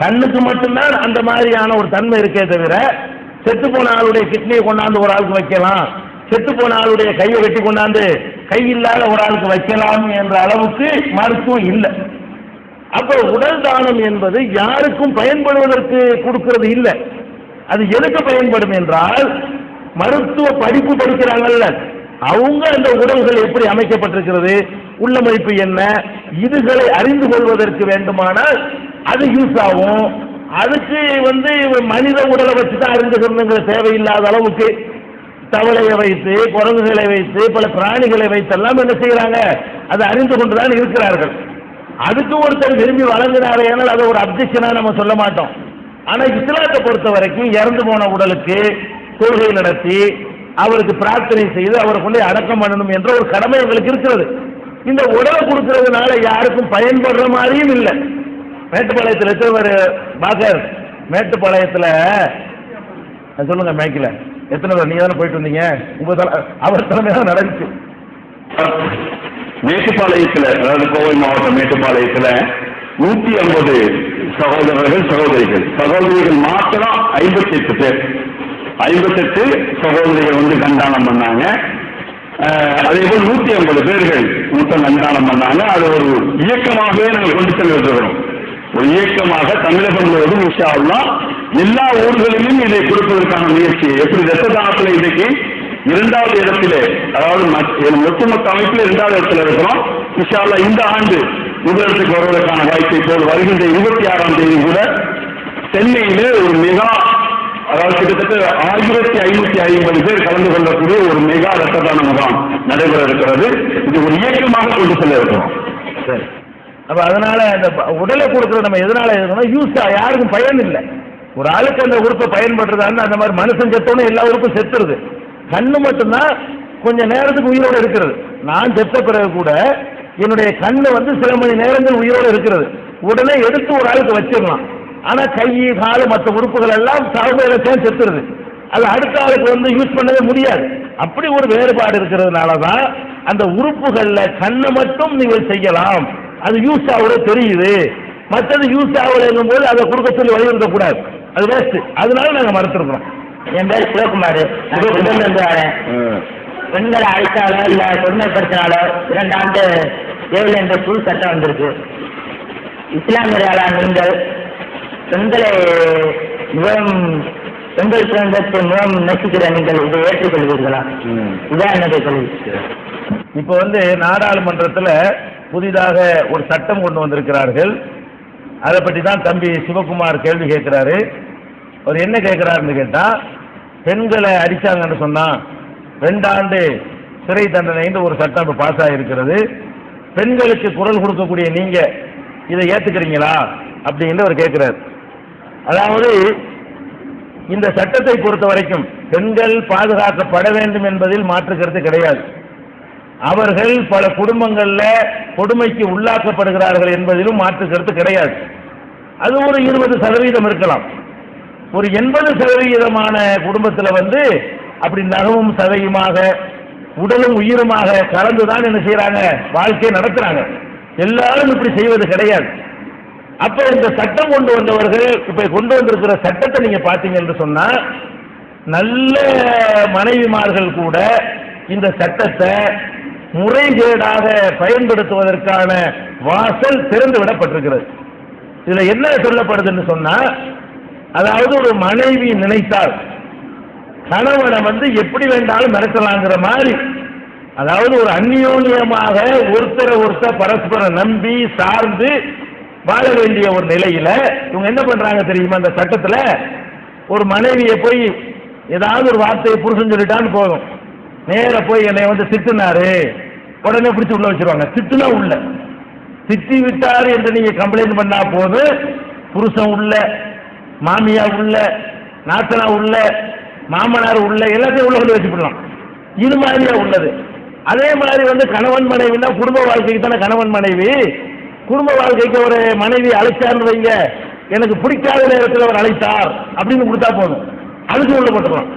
கண்ணுக்கு மட்டும்தான் அந்த மாதிரியான ஒரு தன்மை இருக்கே தவிர, செத்து போன ஆளுடைய கிட்னியை கொண்டாந்து ஒரு ஆளுக்கு வைக்கலாம், செத்து போன ஆளுடைய கையை வெட்டி கொண்டாந்து கை இல்லாத ஒரு ஆளுக்கு வைக்கலாம் என்ற அளவுக்கு மருத்துவம் இல்லை. அப்போ உடல் தானம் என்பது யாருக்கும் பயன்படுவதற்கு கொடுக்கிறது இல்லை. அது எதுக்கு பயன்படும் என்றால், மருத்துவ படிப்பு படிக்கிறாங்கல்ல, அவங்க அந்த உடல்கள் எப்படி அமைக்கப்பட்டிருக்கிறது, உள்ளமைப்பு என்ன, இதுகளை அறிந்து கொள்வதற்கு வேண்டுமானால் அது யூஸ் ஆகும். அதுக்கு மனித உடலை வச்சு தான் அறிந்துக்கிறதுங்கிற தேவையில்லாத அளவுக்கு தவளையை வைத்து, குரங்குகளை வைத்து, பல பிராணிகளை வைத்தெல்லாம் என்ன செய்யறாங்க, அதை அறிந்து கொண்டுதான் இருக்கிறார்கள். அதுக்கு ஒருத்தர் விரும்பி வழங்கினாரே, ஆனால் அதை ஒரு அப்ஜெக்ஷனா நம்ம சொல்ல மாட்டோம். ஆனால் இஸ்லாத்தை பொறுத்த வரைக்கும் இறந்து போன உடலுக்கு தொழுகை நடத்தி அவருக்கு பிரார்த்தனை செய்து அவரை கொண்டு அடக்கம் பண்ணணும் என்ற ஒரு கடமை எங்களுக்கு இருக்கிறது. இந்த உடலை கொடுக்கறதுனால யாருக்கும் பயன்படுற மாதிரியும் இல்லை. மேட்டுப்பாளையத்தில் எத்தனை பேர் பாக்கர், மேட்டுப்பாளையத்தில் சொல்லுங்க, மேய்க்கல எத்தனை பேர்? நீங்க தானே போயிட்டு வந்தீங்க, அவர் தலைமையாக நடந்துச்சு. மேட்டுப்பாளையத்தில், அதாவது கோவை மாவட்டம் மேட்டுப்பாளையத்தில் 150 சகோதரர்கள் சகோதரிகள் மாத்திரம் 58 பேர், 58 சகோதரிகள் கண்தானம் பண்ணாங்க. அதே போல் 150 பேர்கள் மொத்தம் கண்தானம் பண்ணாங்க. அது ஒரு இயக்கமாகவே நாங்கள் கொண்டு செல்கிறோம். ஒரு இயக்கமாக தமிழகம் முழுவதும் இன்ஷா அல்லாஹ் எல்லா ஊர்களிலும் இதை கொடுப்பதற்கான முயற்சி. எப்படி இரத்த தானத்தில் இன்றைக்கு 2வது இடத்திலே, அதாவது ஒட்டுமொத்த அமைப்பில் 2வது இடத்துல இருக்கிறோம். இன்ஷா அல்லாஹ் இந்த ஆண்டு முதலிடத்துக்கு வருவதற்கான வாய்ப்பை போல் வருகின்ற 26ஆம் தேதி கூட சென்னையிலே ஒரு மெகா, அதாவது கிட்டத்தட்ட 1550 பேர் கலந்து கொள்ளக்கூடிய ஒரு மெகா இரத்த தான முகாம் நடைபெற இருக்கிறது. இது ஒரு இயக்கமாக கொண்டு செல்ல இருக்கிறோம். சரி, அப்ப அதனால இந்த உடலை கொடுக்கறது நம்ம எதனால இருக்கணும், யூஸ் யாருக்கும் பயன் இல்லை. ஒரு ஆளுக்கு அந்த உறுப்பை பயன்படுறதான்னு அந்த மாதிரி மனுஷன் செத்தோன்னு எல்லா உறுப்பும் செத்துருது. கண்ணு மட்டும்தான் கொஞ்ச நேரத்துக்கு உயிரோடு இருக்கிறது. நான் செத்த பிறகு கூட என்னுடைய கண்ணு சில மணி நேரங்கள் உயிரோடு இருக்கிறது. உடனே எடுத்து ஒரு ஆளுக்கு வச்சிடலாம். ஆனா கை, கால், மற்ற உறுப்புகள் எல்லாம் சாகுபடியில செத்துருது. அது அடுத்த ஆளுக்கு யூஸ் பண்ணவே முடியாது. அப்படி ஒரு வேறுபாடு இருக்கிறதுனால தான் அந்த உறுப்புகள்ல கண்ணை மட்டும் நீங்கள் செய்யலாம், அது யூஸ் ஆகுறது தெரியுது, மற்றது யூஸ் ஆகலைங்கும் போது அதை கொடுக்க சொல்லி வலியுறுத்த கூடாது, அது வேஸ்ட். அதனால நாங்க மறுத்துருக்கோம். என் பேர் சிவகுமார், பெண்களை அழைத்தாலோ இல்ல கொடுமைப்படுத்தினாலோ 2 ஆண்டு ஜெயில் என்ற புது சட்டம் வந்திருக்கு. இஸ்லாமியர்களான நீங்கள் பெண்களை மிகவும் பெண்கள் சுதந்திரத்தை மிகவும் நேசிக்கிற நீங்கள் இதை ஏற்றுக்கொள்வீர்களா? இதான் என்னுடைய கேள்வி. இப்போ வந்து நாடாளுமன்றத்தில் புதிதாக ஒரு சட்டம் கொண்டு வந்திருக்கிறார்கள். அதை பற்றி தான் தம்பி சிவகுமார் கேள்வி கேட்கிறாரு. அவர் என்ன கேட்கிறாருன்னு கேட்டால், பெண்களை அடித்தாங்கன்னு சொன்னால் 2 ஆண்டு சிறை தண்டனைன்னு ஒரு சட்டம் இப்போ பாஸ் ஆகிருக்கிறது. பெண்களுக்கு குரல் கொடுக்கக்கூடிய நீங்கள் இதை ஏற்றுக்கிறீங்களா அப்படின்னு அவர் கேட்கிறார். அதாவது இந்த சட்டத்தை பொறுத்த வரைக்கும் பெண்கள் பாதுகாக்கப்பட வேண்டும் என்பதில் மாற்று கருத்து கிடையாது. அவர்கள் பல குடும்பங்களில் கொடுமைக்கு உள்ளாக்கப்படுகிறார்கள் என்பதிலும் மாற்று கருத்து கிடையாது. அது ஒரு 20% இருக்கலாம். ஒரு 80% குடும்பத்தில் வந்து அப்படி நகமும் சதையுமாக உடலும் உயிருமாக கலந்துதான் என்ன செய்யறாங்க, வாழ்க்கையை நடத்துறாங்க. எல்லாரும் இப்படி செய்வது கிடையாது. அப்ப இந்த சட்டம் கொண்டு வந்தவர்கள் இப்ப கொண்டு வந்திருக்கிற சட்டத்தை நீங்க பாத்தீங்க என்று சொன்னா, நல்ல மனைவிமார்கள் கூட இந்த சட்டத்தை முறைகேடாக பயன்படுத்துவதற்கான வாசல் திறந்து விடப்பட்டிருக்கிறது. இதுல என்ன சொல்லப்படுதுன்னு சொன்னா, அதாவது ஒரு மனைவி நினைத்தால் கணவனை வந்து எப்படி வேண்டாலும் மிரட்டலாங்கிற மாதிரி, அதாவது ஒரு அந்யோன்யமாக ஒருத்தர் பரஸ்பரம் நம்பி சார்ந்து வாழ வேண்டிய ஒரு நிலையில இவங்க என்ன பண்றாங்க தெரியுமா? அந்த சட்டத்துல ஒரு மனைவியை போய் ஏதாவது ஒரு வார்த்தையை புருஷன் சொல்லிட்டான்னு போதும், நேர போய் என்னை வந்து திட்டுனாரு, உடனே பிடிச்சி உள்ள வச்சிருவாங்க. திட்டுனா உள்ள, திட்டி விட்டாரு என்று நீங்க கம்ப்ளைண்ட் பண்ணா போது புருஷன் உள்ள, மாமியா உள்ள, நாத்தனா உள்ள, மாமனார் உள்ள, எல்லாத்தையும் உள்ள கொண்டு வச்சுக்கலாம். இது மாதிரியா உள்ளது. அதே மாதிரி வந்து கணவன் மனைவினா குடும்ப வாழ்க்கைக்கு தானே கணவன் மனைவி. குடும்ப வாழ்க்கைக்கு ஒரு மனைவி அழைச்சார்னு வைங்க, எனக்கு பிடிக்காத நேரத்தில் அவர் அழைத்தார் அப்படின்னு கொடுத்தா போதும், அதுக்கு உள்ள போட்டுக்கலாம்.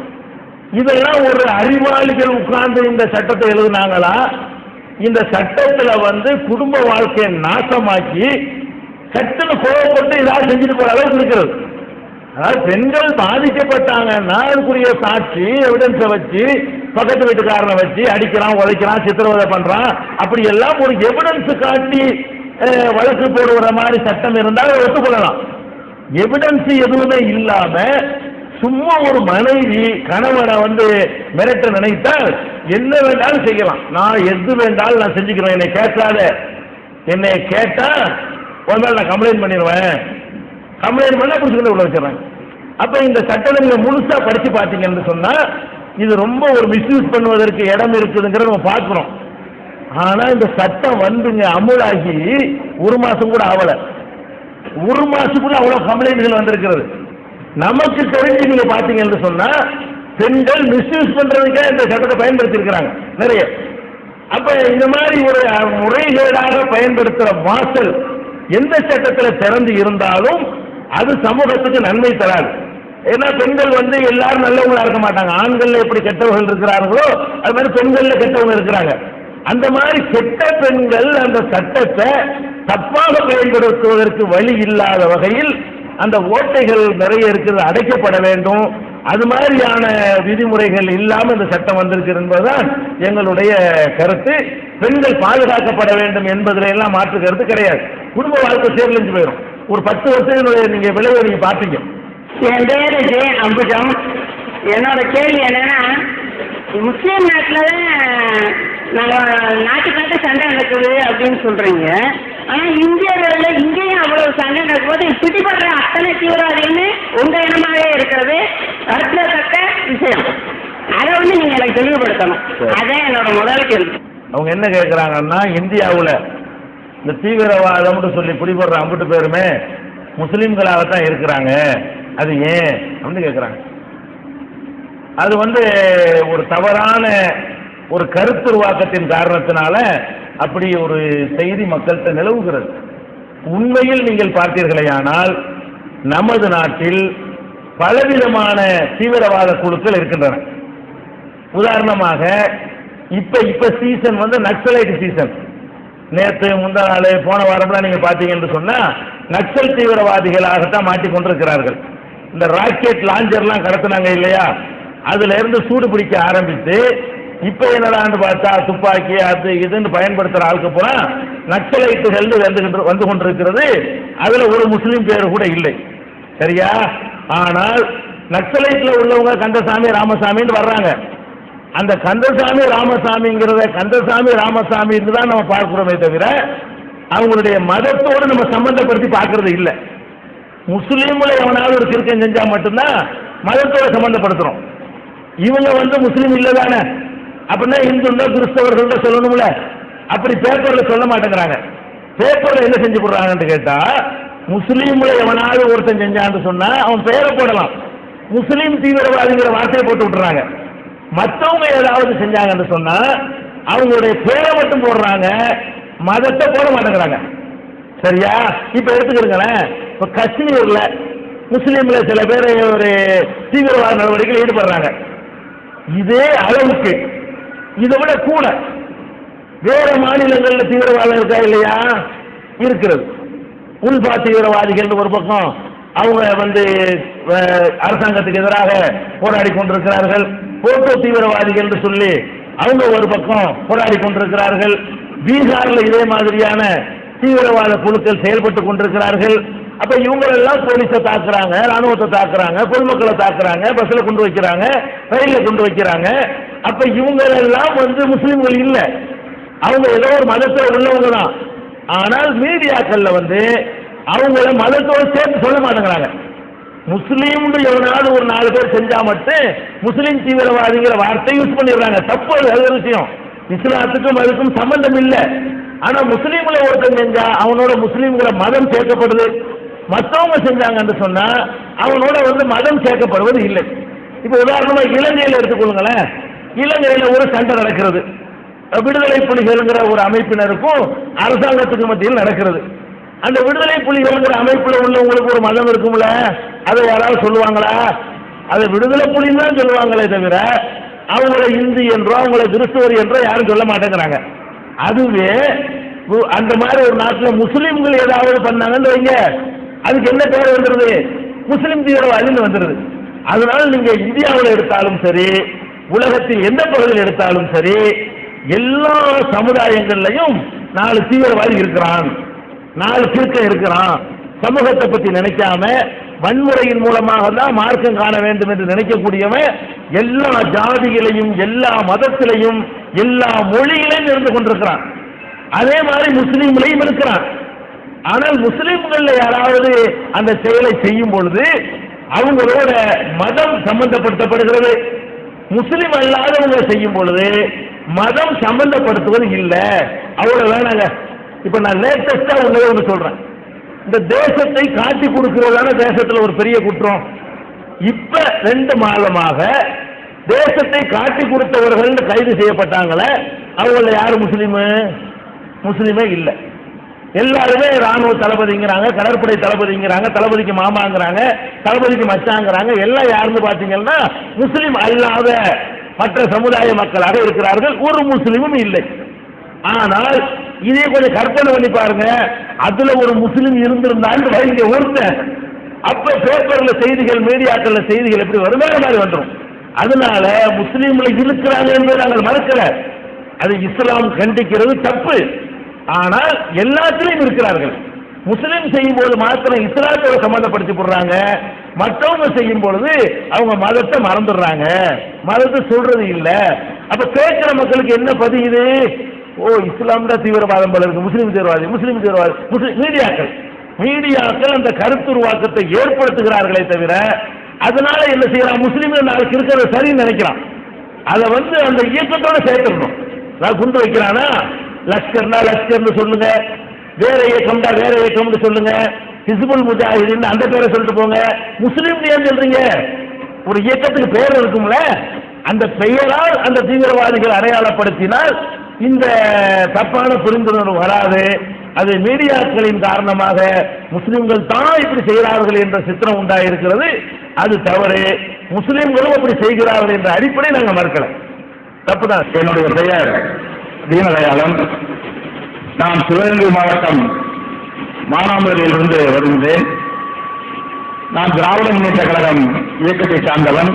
இதெல்லாம் ஒரு அறிவாளிகள் உட்கார்ந்து இந்த சட்டத்தை எழுதுனாங்களா? இந்த சட்டத்துல வந்து குடும்ப வாழ்க்கையை நாசமாக்கி சட்டத்தை கோவப்பட்டு ஏதாவது செஞ்சுட்டு போற அளவுக்கு இருக்கிறது. அதாவது பெண்கள் பாதிக்கப்பட்டாங்கன்னா அதுக்குரிய சாட்சி எவிடன்ஸை வச்சு பக்கத்து வீட்டுக்காரனை வச்சு அடிக்கிறான், உதைக்கிறான், சித்திரவதை பண்றான், அப்படி எல்லாம் ஒரு எவிடன்ஸ் காட்டி வழக்கு போடுற மாதிரி சட்டம் இருந்தால் ஒத்துக்கொள்ளலாம். எவிடன்ஸ் எதுவுமே இல்லாம சும்மா ஒரு மனைவி கணவனை வந்து மிரட்ட நினைத்தால் என்ன வேண்டாலும் செய்யலாம். நான் எது வேண்டாலும் நான் செஞ்சுக்கிறேன், என்னை கேட்காத, என்னை கேட்டா ஒரு நாள் நான் கம்ப்ளைண்ட் பண்ணிடுவேன், கம்ப்ளைண்ட் பண்ணா புடிச்சுக்கிட்டு உள்ள வச்சிடறாங்க. அப்ப இந்த சட்டம் நீங்க முழுசா படிச்சு பார்த்தீங்கன்னு சொன்னா இது ரொம்ப ஒரு மிஸ்யூஸ் பண்ணுவதற்கு இடம் இருக்குதுங்கிறத நம்ம பார்க்கிறோம். ஆனா இந்த சட்டம் வந்துங்க அமுலாகி 1 மாசம் கூட ஆகல, 1 மாசத்துக்குள்ள அவ்வளவு கம்ப்ளைண்ட்கள் வந்திருக்கிறது. நமக்கு தெரிஞ்சு நீங்க பாத்தீங்கன்னு சொன்னா பெண்கள் மிஸ்யூஸ் பண்றதுக்கே இந்த சட்டத்தை பயன்படுத்தி இருக்கிறாங்க நிறைய. அப்ப இந்த மாதிரி ஒரு முறைகேடாக பயன்படுத்துற வாசல் எந்த சட்டத்தில் திறந்து இருந்தாலும் அது சமூகத்துக்கு நன்மை தராது. ஏன்னா பெண்கள் வந்து எல்லாரும் நல்லவங்களா இருக்க மாட்டாங்க. ஆண்கள் எப்படி கெட்டவர்கள் இருக்கிறார்களோ அது மாதிரி பெண்கள்ல கெட்டவங்க இருக்கிறாங்க. அந்த மாதிரி கெட்ட பெண்கள் அந்த சட்டத்தை தப்பாக பயன்படுத்துவதற்கு வழி இல்லாத வகையில் அந்த ஓட்டைகள் நிறைய இருக்கிறது, அடைக்கப்பட வேண்டும். அது மாதிரியான விதிமுறைகள் இல்லாமல் இந்த சட்டம் வந்திருக்கு என்பதுதான் எங்களுடைய கருத்து. பெண்கள் பாதுகாக்கப்பட வேண்டும் என்பதில் எல்லாம் மாற்று கருத்து கிடையாது. குடும்ப வாழ்க்கை சீரழிஞ்சு போயிடும். ஒரு 10 வருஷத்தினுடைய நீங்க விளைவை நீங்க பார்த்தீங்க. என் பேரு ஜே அம்புஜம். என்னோட கேள்வி என்னன்னா, முஸ்லீம் நாட்டில் தான் நாட்டுக்காட்டு சண்டை நடக்குது அப்படின்னு சொல்றீங்க. ஆனால் இந்தியாவில் இங்கேயும் அவ்வளவு சண்டை நடக்கும்போது பிடிபடுற அத்தனை தீவிரவாதின்னு உங்க இனமாகவே இருக்கிறது வருத்தத்தக்க விஷயம். அதை வந்து நீங்க எனக்கு தெளிவுபடுத்தணும். அதான் என்னோட முதல் கேள்வி. அவங்க என்ன கேட்குறாங்கன்னா, இந்தியாவில் இந்த தீவிரவாதம்னு சொல்லி பிடிபடுற 50 பேருமே முஸ்லீம்களாகத்தான் இருக்கிறாங்க, அது ஏன் அப்படின்னு கேட்குறாங்க. அது வந்து ஒரு தவறான ஒரு கருத்துருவாக்கத்தின் காரணத்தினால அப்படி ஒரு செய்தி மக்கள்கிட்ட நிலவுகிறது. உண்மையில் நீங்கள் பார்த்தீர்களேயானால் நமது நாட்டில் பலவிதமான தீவிரவாத குழுக்கள் இருக்கின்றன. உதாரணமாக இப்ப சீசன் வந்து நக்சலைட் சீசன். நேற்று முந்தா நாள் போன வாரம்லாம் நீங்க பாத்தீங்கன்னு சொன்னா நக்சல் தீவிரவாதிகளாகத்தான் மாட்டிக்கொண்டிருக்கிறார்கள். இந்த ராக்கெட் லாஞ்சர்லாம் கடத்தினாங்க இல்லையா, அதுல இருந்து சூடு பிடிக்க ஆரம்பித்து இப்ப என்னடான்னு பார்த்தா துப்பாக்கி அது இதுன்னு பயன்படுத்துற ஆளுக்கு போனா நக்சலைட்டுகள் வந்து கொண்டிருக்கிறது. அதுல ஒரு முஸ்லீம் பேர் கூட இல்லை, சரியா? ஆனால் நக்சலைட்ல உள்ளவங்க கந்தசாமி ராமசாமின்னு வர்றாங்க. அந்த கந்தசாமி ராமசாமிங்கிறத கந்தசாமி ராமசாமின்னு தான் நம்ம பார்க்கிறோமே தவிர அவங்களுடைய மதத்தோடு நம்ம சம்பந்தப்படுத்தி பார்க்கறது இல்லை. முஸ்லீம்ல எவனாவது ஒரு கிறுக்கம் செஞ்சா மட்டும்தான் மதத்தோட சம்பந்தப்படுத்துறோம். இவங்க வந்து முஸ்லீம் இல்லதானே, அப்படின்னா இந்துண்டோ கிறிஸ்தவர்கள்ட்ட சொல்லணும்ல. அப்படி பேப்பர்ல சொல்ல மாட்டேங்கிறாங்க. பேப்பர்ல என்ன செஞ்சு போடுறாங்கன்னு கேட்டா, முஸ்லீம்ல எவனாவது ஒருத்தன் செஞ்சான்னு சொன்னா அவன் பெயரை போடலாம், முஸ்லீம் தீவிரவாதிங்கிற வார்த்தையை போட்டு விட்டுறாங்க. மற்றவங்க ஏதாவது செஞ்சாங்கன்னு சொன்னா அவங்களுடைய பேரை மட்டும் போடுறாங்க, மதத்தை போட மாட்டேங்கிறாங்க, சரியா? இப்ப எடுத்துக்கிறீங்களேன், இப்ப காஷ்மீர்ல முஸ்லீம்ல சில பேர் ஒரு தீவிரவாத நடவடிக்கையில் ஈடுபடுறாங்க. இதே அளவுக்கு இதை விட கூட வேற மாநிலங்கள்ல தீவிரவாதம் இருக்கா இல்லையா? இருக்கிறது. உள்பா தீவிரவாதிகள் ஒரு பக்கம் அவங்க வந்து அரசாங்கத்துக்கு எதிராக போராடி கொண்டிருக்கிறார்கள். போட்டோ தீவிரவாதிகள் என்று சொல்லி அவங்க ஒரு பக்கம் போராடி கொண்டிருக்கிறார்கள். பீகார்ல இதே மாதிரியான தீவிரவாத குழுக்கள் செயல்பட்டு கொண்டிருக்கிறார்கள். அப்ப இவங்களெல்லாம் போலீஸை தாக்குறாங்க, ராணுவத்தை தாக்குறாங்க, பொதுமக்களை தாக்குறாங்க, பஸ்ல கொண்டு வைக்கிறாங்க, ரயில்ல கொண்டு வைக்கிறாங்க. அப்ப இவங்களெல்லாம் வந்து முஸ்லீம்கள் இல்லை, அவங்க ஏதோ ஒரு மதத்தில் உள்ளவங்க தான். ஆனால் மீடியாக்கள்ல வந்து அவங்கள மதத்தோடு சேர்த்து சொல்ல மாட்டேங்கிறாங்க. முஸ்லீம் எவனாவது ஒரு 4 பேர் செஞ்சா மட்டும் முஸ்லீம் தீவிரவாதிங்கிற வார்த்தை யூஸ் பண்ணிடுறாங்க. தப்பு, அது ஒரு விஷயம். இஸ்லாத்துக்கும் அதுக்கும் சம்பந்தம் இல்லை. ஆனா முஸ்லீம்ல ஒருத்தன் செஞ்சா அவனோட முஸ்லீம்கிற மதம் சேர்க்கப்படுது, மற்றவங்க செஞ்சாங்கன்னு சொன்னா அவனோட வந்து மதம் சேர்க்கப்படுவது இல்லை. இப்ப உதாரணமா இலங்கையில எடுத்துக்கொள்ளுங்களேன். இலங்கையில ஒரு சண்டை நடக்கிறது, விடுதலை புலிகள்ங்கிற ஒரு அமைப்பினருக்கும் அரசாங்கத்துக்கு மத்தியில் நடக்கிறது. அந்த விடுதலை புலிகள்ங்கிற அமைப்புல உள்ளவங்களுக்கு ஒரு மதம் இருக்கும்ல, அதை யாராவது சொல்லுவாங்களா? அதை விடுதலை புலின்னு தான் சொல்லுவாங்களே தவிர அவங்கள இந்து என்றோ அவங்கள கிறிஸ்துவர் என்றோ யாரும் சொல்ல மாட்டேங்கிறாங்க. அதுவே அந்த மாதிரி ஒரு நாட்டில் முஸ்லீம்கள் ஏதாவது பண்ணாங்கன்னு வைங்க, அதுக்கு என்ன பேர் வந்துடுது? முஸ்லீம் தீவிரவாதின்னு வந்துடுது. அதனால நீங்க இந்தியாவில் எடுத்தாலும் சரி, உலகத்தில் எந்த பகுதியில் எடுத்தாலும் சரி, எல்லா சமுதாயங்கள்லையும் 4 தீவிரவாதி இருக்கிறான், 4 கிறுக்கன் இருக்கிறான். சமூகத்தை பத்தி நினைக்காம வன்முறையின் மூலமாக தான் மார்க்கம் காண வேண்டும் என்று நினைக்கக்கூடியவன் எல்லா ஜாதிகளையும் எல்லா மதத்திலையும் எல்லா மொழியிலையும் இருந்து கொண்டிருக்கிறான். அதே மாதிரி முஸ்லீம்களையும் இருக்கிறான். ஆனால் முஸ்லீம்கள் யாராவது அந்த செயலை செய்யும் பொழுது அவங்களோட மதம் சம்பந்தப்படுத்தப்படுகிறது. முஸ்லீம் அல்லாதவங்க செய்யும் பொழுது மதம் சம்பந்தப்படுத்துவது இல்லை. அவ்வளவு வேணாங்க. இப்ப நான் லேட்டஸ்டா ஒன்று சொல்றேன். இந்த தேசத்தை காட்டி கொடுக்கிறதான தேசத்துல ஒரு பெரிய குற்றம். இப்ப 2 மாதமாக தேசத்தை காட்டி கொடுத்தவர்கள் கைது செய்யப்பட்டாங்களே, அவங்கள யாரு முஸ்லீமே இல்லை. எல்லாருமே ராணுவ தளபதிங்கிறாங்க, கடற்படை தளபதிங்கிறாங்க, தளபதிக்கு மாமாங்கிறாங்க, தளபதிக்கு மச்சாங்கிறாங்க. எல்லாம் யாருன்னு பாத்தீங்கன்னா முஸ்லீம் அல்லாத மற்ற சமுதாய மக்களாக இருக்கிறார்கள். ஒரு முஸ்லீமும் இல்லை. ஆனால் இதே கொஞ்சம் கற்பனை பண்ணி பாருங்க, அதுல ஒரு முஸ்லீம் இருந்திருந்தான்னு வைங்க ஒருத்தன், அப்ப பேப்பர்ல செய்திகள் மீடியாக்கள்ல செய்திகள் எப்படி வரும்? வேற மாதிரி வந்துடும். அதனால முஸ்லீம்ல இருக்கிறாங்க என்பதை நாங்கள் மறக்கல. அது இஸ்லாம் கண்டிக்கிறது தப்பு. ஆனால் எல்லாத்திலையும் இருக்கிறார்கள். முஸ்லீம் செய்யும் போது மாத்திரம் இஸ்லாத்தோட சம்பந்தப்படுத்தி போடுறாங்க, மற்றவங்க செய்யும் பொழுது அவங்க மதத்தை மறந்துடுறாங்க, மதத்தை சொல்றது இல்லை. அப்ப கேட்கிற மக்களுக்கு என்ன பதியுது? ஓ, இஸ்லாம் தான் தீவிரவாதம் போல இருக்கு, முஸ்லீம் தீவிரவாதி. மீடியாக்கள் அந்த கருத்துருவாக்கத்தை ஏற்படுத்துகிறார்களே தவிர அதனால என்ன செய்யலாம்? முஸ்லீம்கள் நாளைக்கு இருக்கிறத சரின்னு நினைக்கிறான். அதை வந்து அந்த இயக்கத்தோட சேர்த்துக்கணும். நான் குண்டு வைக்கிறானா லஷ்கர்னா லஷ்கர்னு சொல்லுங்க, வேற இயக்கம்டா வேற இயக்கம்னு சொல்லுங்க, ஹிஸ்புல் முஜாஹிதீன் அந்த பேரை சொல்லிட்டு போங்க. முஸ்லீம் ஏன் சொல்றீங்க? ஒரு இயக்கத்துக்கு பெயர் இருக்கும்ல, அந்த பெயரால் அந்த தீவிரவாதிகள் அடையாளப்படுத்தினால் இந்த தப்பான புரிந்துணர்வு வராது. அது மீடியாக்களின் காரணமாக முஸ்லிம்கள் தான் இப்படி செய்கிறார்கள் என்ற சித்திரம் உண்டாயிருக்கிறது. அது தவறு. முஸ்லிம்களும் அப்படி செய்கிறார்கள் என்ற அடிப்படை நாங்கள் மறுக்கல. தப்புதான். என்னுடைய பெயர் தீனதயாளன். நான் சிவகங்கை மாவட்டம் மானாமதுரையிலிருந்து வருகின்றேன். நான் திராவிட முன்னேற்ற கழகம் இயக்கத்தை சார்ந்தவன்.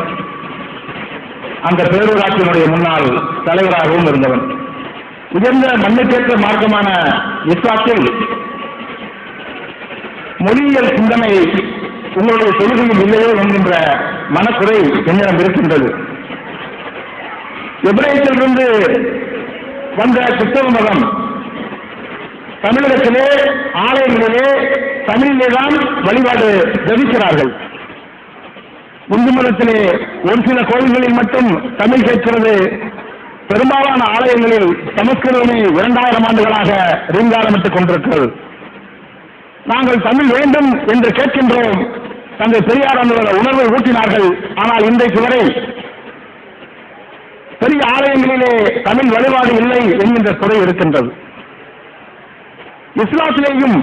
அந்த பேரூராட்சியினுடைய முன்னாள் தலைவராகவும் இருந்தவன். உயர்ந்த மண்ணுக்கேற்ற மார்க்கமான இஸ்லாத்தில் மொழியியல் சிந்தனை உங்களுடைய தொழுகையில் இல்லையோ என்கின்ற மனக்குறை என்னிடம் இருக்கின்றது. எபிரேயத்திலிருந்து வந்த கிறிஸ்தவ மதம் தமிழகத்திலே ஆலயங்களிலே தமிழிலேதான் வழிபாடு ஜபிக்கிறார்கள். இந்து மதத்திலே ஒரு சில கோயில்களில் மட்டும் தமிழ் கேட்கிறது. பெரும்பாலான ஆலயங்களில் சமஸ்கிருதமே 2000 ஆண்டுகளாக ரீங்காரமிட்டுக் கொண்டிருக்கிறது. நாங்கள் தமிழ் வேண்டும் என்று கேட்கின்றோம். தந்தை பெரியார் அந்த உணர்வை ஊட்டினார்கள். ஆனால் இன்றைக்கு வரை பெரிய ஆலயங்களிலே தமிழ் வழிபாடு இல்லை என்கின்ற குறை இருக்கின்றது. இஸ்லாத்திலேயும்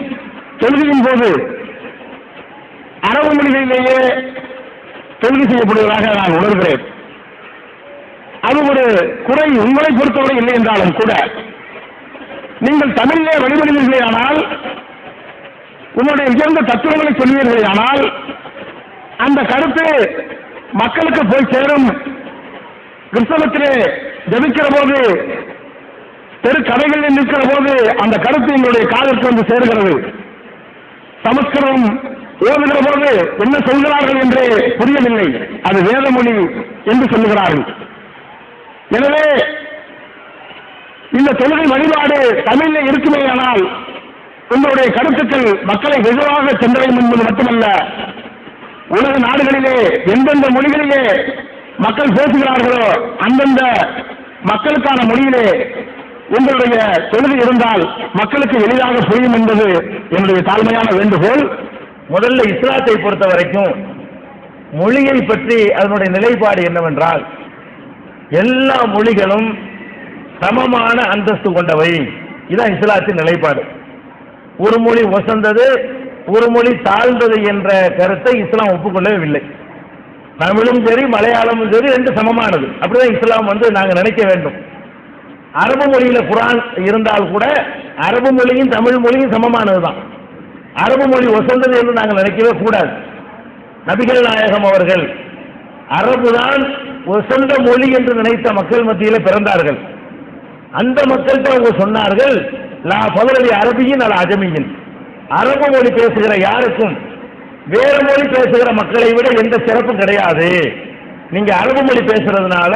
தொழுகையின் போது அரபு மொழிகளிலேயே தொழுகை செய்யப்படுவதாக நான் உணர்கிறேன். அது ஒரு குறை உங்களை பொறுத்தவரை இல்லை என்றாலும் கூட நீங்கள் தமிழிலே வழிபடுவீர்களே ஆனால், உங்களுடைய உயர்ந்த தத்துவங்களை சொல்வீர்களே ஆனால், அந்த கருத்து மக்களுக்கு போய் சேரும். கிறிஸ்தவத்திலே ஜபிக்கிற போது, தெரு கடைகளில் நிற்கிற போது அந்த கருத்து எங்களுடைய காதலுக்கு வந்து சேர்கிறது. சமஸ்கிருதம் ஓதுகிற போது என்ன சொல்கிறார்கள் என்றே புரியவில்லை. அது வேதமொழி என்று சொல்லுகிறார்கள். எனவே இந்த தொழுகை வழிபாடு தமிழில் இருக்குமே ஆனால் உங்களுடைய கருத்துக்கள் மக்களை வெகுவாக சென்றடையும் என்பது மட்டுமல்ல, உலக நாடுகளிலே எந்தெந்த மொழிகளிலே மக்கள் பேசுகிறார்களோ அந்தந்த மக்களுக்கான மொழியிலே உங்களுடைய தொழுகை இருந்தால் மக்களுக்கு எளிதாக புரியும் என்பது என்னுடைய தாழ்மையான வேண்டுகோள். முதல்ல இஸ்லாத்தை பொறுத்த வரைக்கும் மொழியை பற்றி அதனுடைய நிலைப்பாடு என்னவென்றால், எல்லா மொழிகளும் சமமான அந்தஸ்து கொண்டவை. இதுதான் இஸ்லாத்தின் நிலைப்பாடு. ஒரு மொழி உசந்தது, ஒரு மொழி தாழ்ந்தது என்ற கருத்தை இஸ்லாம் ஒப்புக்கொள்ளவில்லை. தமிழும் சரி மலையாளமும் சரி ரெண்டு சமமானது. அப்படிதான் இஸ்லாம் நாங்கள் நினைக்க வேண்டும். அரபு மொழியில குரான் இருந்தால் கூட அரபு மொழியும் தமிழ் மொழியும் சமமானதுதான். அரபு மொழி உசந்தது என்று நாங்கள் நினைக்கவே கூடாது. நபிகள் நாயகம் அவர்கள் அரபுதான் உசந்த மொழி என்று நினைத்த மக்கள் மத்தியில் பிறந்தார்கள். அந்த மக்கள்கிட்ட அவங்க சொன்னார்கள், லா பதவி அரபியின் அல்ல அஜமியின். அரபு மொழி பேசுகிற யாருக்கும் வேறு மொழி பேசுகிற மக்களை விட எந்த சிறப்பும் கிடையாது. நீங்க அரபு மொழி பேசுறதுனால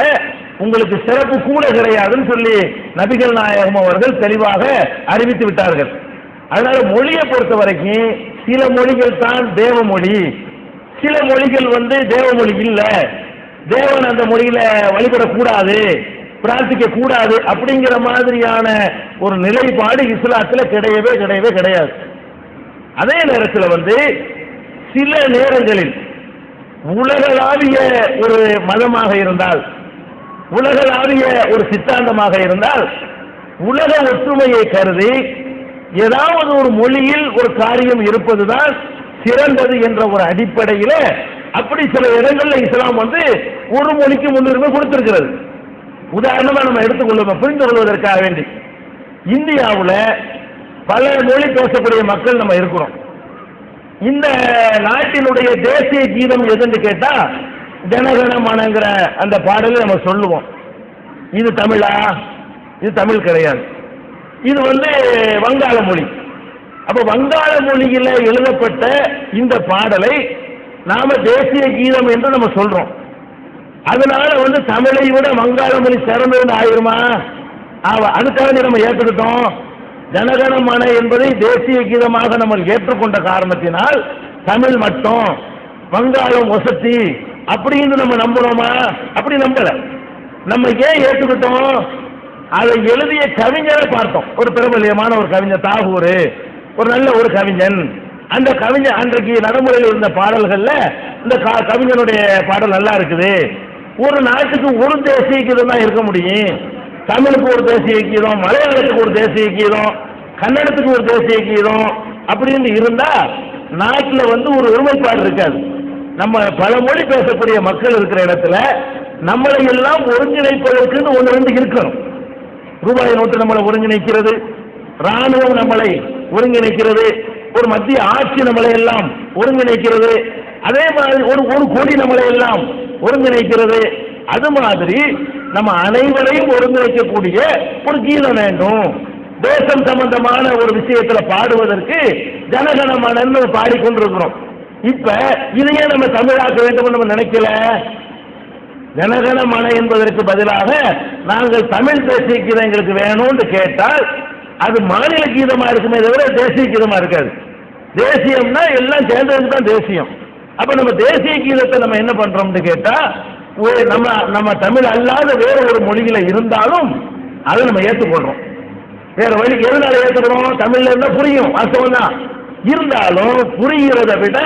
உங்களுக்கு சிறப்பு கூட கிடையாதுன்னு சொல்லி நபிகள் நாயகம் அவர்கள் தெளிவாக அறிவித்து விட்டார்கள். அதனால மொழியை பொறுத்த வரைக்கும் சில மொழிகள் தான் தேவமொழி, சில மொழிகள் தேவமொழி இல்ல, தேவன் அந்த மொழியில வழிபடக்கூடாது, பிரார்த்திக்க கூடாது அப்படிங்கிற மாதிரியான ஒரு நிலைப்பாடு இஸ்லாத்தில் கிடையவே கிடையவே கிடையாது. அதே நேரத்தில் சில நேரங்களில் உலகளாவிய ஒரு மதமாக இருந்தால், உலகளாவிய ஒரு சித்தாந்தமாக இருந்தால், உலக ஒற்றுமையை கருதி ஏதாவது ஒரு மொழியில் ஒரு காரியம் இருப்பதுதான் சிறந்தது என்ற ஒரு அடிப்படையில் அப்படி சில இடங்கள்ல இஸ்லாம் ஒரு மொழிக்கு முன்னுரிமை கொடுத்திருக்கிறது. உதாரணமா நம்ம எடுத்துக்கொள்ளுவோம் புரிந்து கொள்வதற்காக வேண்டி. இந்தியாவில் பல மொழி பேசக்கூடிய மக்கள் நம்ம இருக்கிறோம். இந்த நாட்டினுடைய தேசிய கீதம் எதுன்னு கேட்டா ஜனகணமனங்கிற அந்த பாடலை நம்ம சொல்லுவோம். இது தமிழா? இது தமிழ் கிடையாது. இது வங்காள மொழி. அப்ப வங்காள மொழியில எழுதப்பட்ட இந்த பாடலை நாம தேசிய கீதம் என்று நம்ம சொல்றோம். அதனால தமிழை விட வங்காள மொழி சிறந்தது ஆயிருமா? அதுக்காக நம்ம ஏற்றுக்கிட்டோம். ஜனகணமன என்பதை தேசிய கீதமாக நம்ம ஏற்றுக்கொண்ட காரணத்தினால் தமிழ் மட்டும், வங்காளம் ஒசத்தி அப்படின்னு நம்ம நம்புறோமா? அப்படி நம்பல. நம்ம ஏன் ஏற்றுக்கிட்டோம்? அதை எழுதிய கவிஞரை பார்த்தோம். ஒரு பிரபலியமான ஒரு கவிஞர் தாகூர், ஒரு நல்ல ஒரு கவிஞன். அந்த கவிஞர் அன்றைக்கு நடைமுறையில் இருந்த பாடல்கள்ல இந்த கவிஞனுடைய பாடல் நல்லா இருக்குது. ஒரு நாட்டுக்கு ஒரு தேசிய கீதம் தான் இருக்க முடியும். தமிழுக்கு ஒரு தேசிய கீதம், மலையாளத்துக்கு ஒரு தேசிய கீதம், கன்னடத்துக்கு ஒரு தேசிய கீதம் அப்படின்னு இருந்தா நாட்டில் ஒரு ஒருமைப்பாடு இருக்காது. நம்ம பல மொழி பேசக்கூடிய மக்கள் இருக்கிற இடத்துல நம்மளை எல்லாம் ஒருங்கிணைப்பதற்குன்னு ஒன்று ரெண்டு இருக்கணும். ரூபாய் நோட்டு நம்மளை ஒருங்கிணைக்கிறது, ராணுவம் நம்மளை ஒருங்கிணைக்கிறது, ஒரு மத்திய ஆட்சி நம்மளை எல்லாம் ஒருங்கிணைக்கிறது, அதே மாதிரி ஒரு கோடி நம்மளை எல்லாம் ஒருங்கிணைக்கிறது. அது மாதிரி நம்ம அனைவரையும் ஒருங்கிணைக்கக்கூடிய ஒரு கீதம் வேண்டும். தேசம் சம்பந்தமான ஒரு விஷயத்துல பாடுவதற்கு ஜனகணமனன்னு பாடிக்கொண்டிருக்கிறோம். இப்ப இதையே நம்ம தமிழாக்க வேண்டும் நம்ம நினைக்கல. ஜனகணமன என்பதற்கு பதிலாக நாங்கள் தமிழ் தேசிய கீதம் எங்களுக்கு வேணும்னு கேட்டால் அது மாநில கீதமா இருக்குமே தவிர தேசிய கீதமா இருக்காது. தேசியம்னா எல்லாம் சேர்ந்ததுக்கு தான் தேசியம். அப்ப நம்ம தேசிய கீதத்தை நம்ம என்ன பண்றோம்னு கேட்டா, நம்ம தமிழ் அல்லாத வேற ஒரு மொழியில இருந்தாலும் அதை நம்ம ஏற்றுக்கொள்றோம். வேற வழி எதனால ஏற்றுக்கிறோம்? தமிழ்ல இருந்தா புரியும், வாஸ்தவம் தான். இருந்தாலும் புரிகிறத விட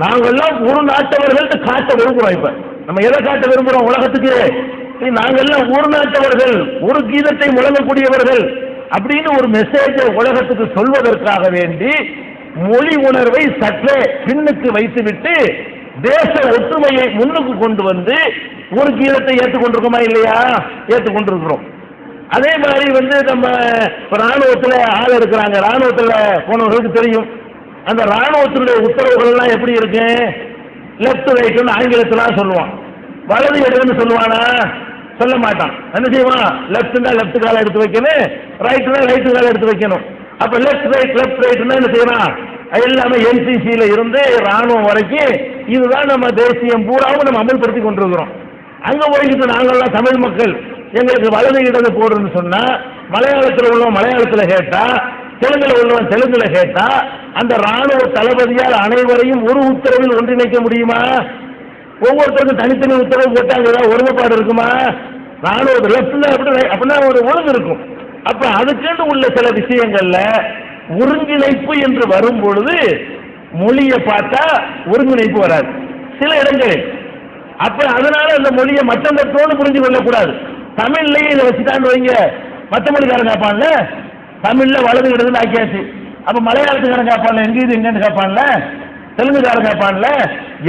நாங்கெல்லாம் ஒரு நாட்டவர்கள் காட்ட விரும்புகிறோம். இப்ப நம்ம எதை காட்ட விரும்புகிறோம் உலகத்துக்கு? நாங்கெல்லாம் ஒரு நாட்டவர்கள், ஒரு கீதத்தை முழங்கக்கூடியவர்கள் அப்படின்னு ஒரு மெசேஜை உலகத்துக்கு சொல்வதற்காக வேண்டி மொழி உணர்வை சற்றே பின்னுக்கு வைத்துவிட்டு தேச ஒற்றுமையை முன்னுக்கு கொண்டு வந்து ஒரு கீதத்தை ஏற்றுக்கொண்டிருக்கோமா இல்லையா? ஏற்றுக்கொண்டிருக்கிறோம். அதே மாதிரி நம்ம ராணுவத்தில் ஆள் இருக்கிறாங்க. ராணுவத்தில் போனவர்களுக்கு தெரியும், அந்த ராணுவத்தினுடைய உத்தரவுகள் எல்லாம் எப்படி இருக்கு? லெப்ட் ரைட்னு ஆங்கிலத்தில் சொல்லுவான், வலது இடம்னு சொல்லுவானா? சொல்ல மாட்டான். என்ன செய்வான்? லெப்ட்னா லெப்ட் காலை எடுத்து வைக்கணும், ரைட்னா ரைட்டு காலை எடுத்து வைக்கணும். அப்ப லெப்ட் ரைட்னா என்ன செய்யணும்? எல்லாமே என்சிசியில இருந்து ராணுவம் வரைக்கும் இதுதான் நம்ம தேசியம் பூராவும் நம்ம அமல்படுத்தி கொண்டிருக்கிறோம். அங்க போய்கிட்டு நாங்கள்லாம் தமிழ் மக்கள் எங்களுக்கு வலது இடது போடுன்னு சொன்னா மலையாளத்தில் உள்ளவன் மலையாளத்தில் கேட்டா, தெலுங்குல உள்ளவன் தெலுங்குல கேட்டா, அந்த ராணுவ தளபதியால் அனைவரையும் ஒரு உத்தரவில் ஒன்றிணைக்க முடியுமா? ஒவ்வொருத்தருக்கும் தனித்தனி உத்தரவு போட்டாங்க, ஏதாவது ஒருமைப்பாடு இருக்குமா? ராணுவ லெப்ட்ல அப்படின்னா ஒரு ஒழுங்கு இருக்கும். அப்ப அதுக்குன்னு உள்ள சில விஷயங்கள்ல ஒருங்கிணைப்பு என்று வரும் பொழுது மொழியை பார்த்தா ஒருங்கிணைப்பு வராது சில இடங்களில். அப்ப அதனால அந்த மொழியை மற்றவற்றோடு புரிஞ்சு கொள்ளக்கூடாது. தமிழ்லயே இதை வச்சுட்டான்னு வைங்க, மற்ற மொழிக்காரன் கேட்பான்ல, தமிழ்ல வலது இடத்துல ஆக்கியாச்சு. அப்ப மலையாளத்துக்காரன் கேட்பான்ல, எங்க இது எங்கன்னு கேட்பான்ல, தெலுங்குக்காரன் கேட்பான்ல.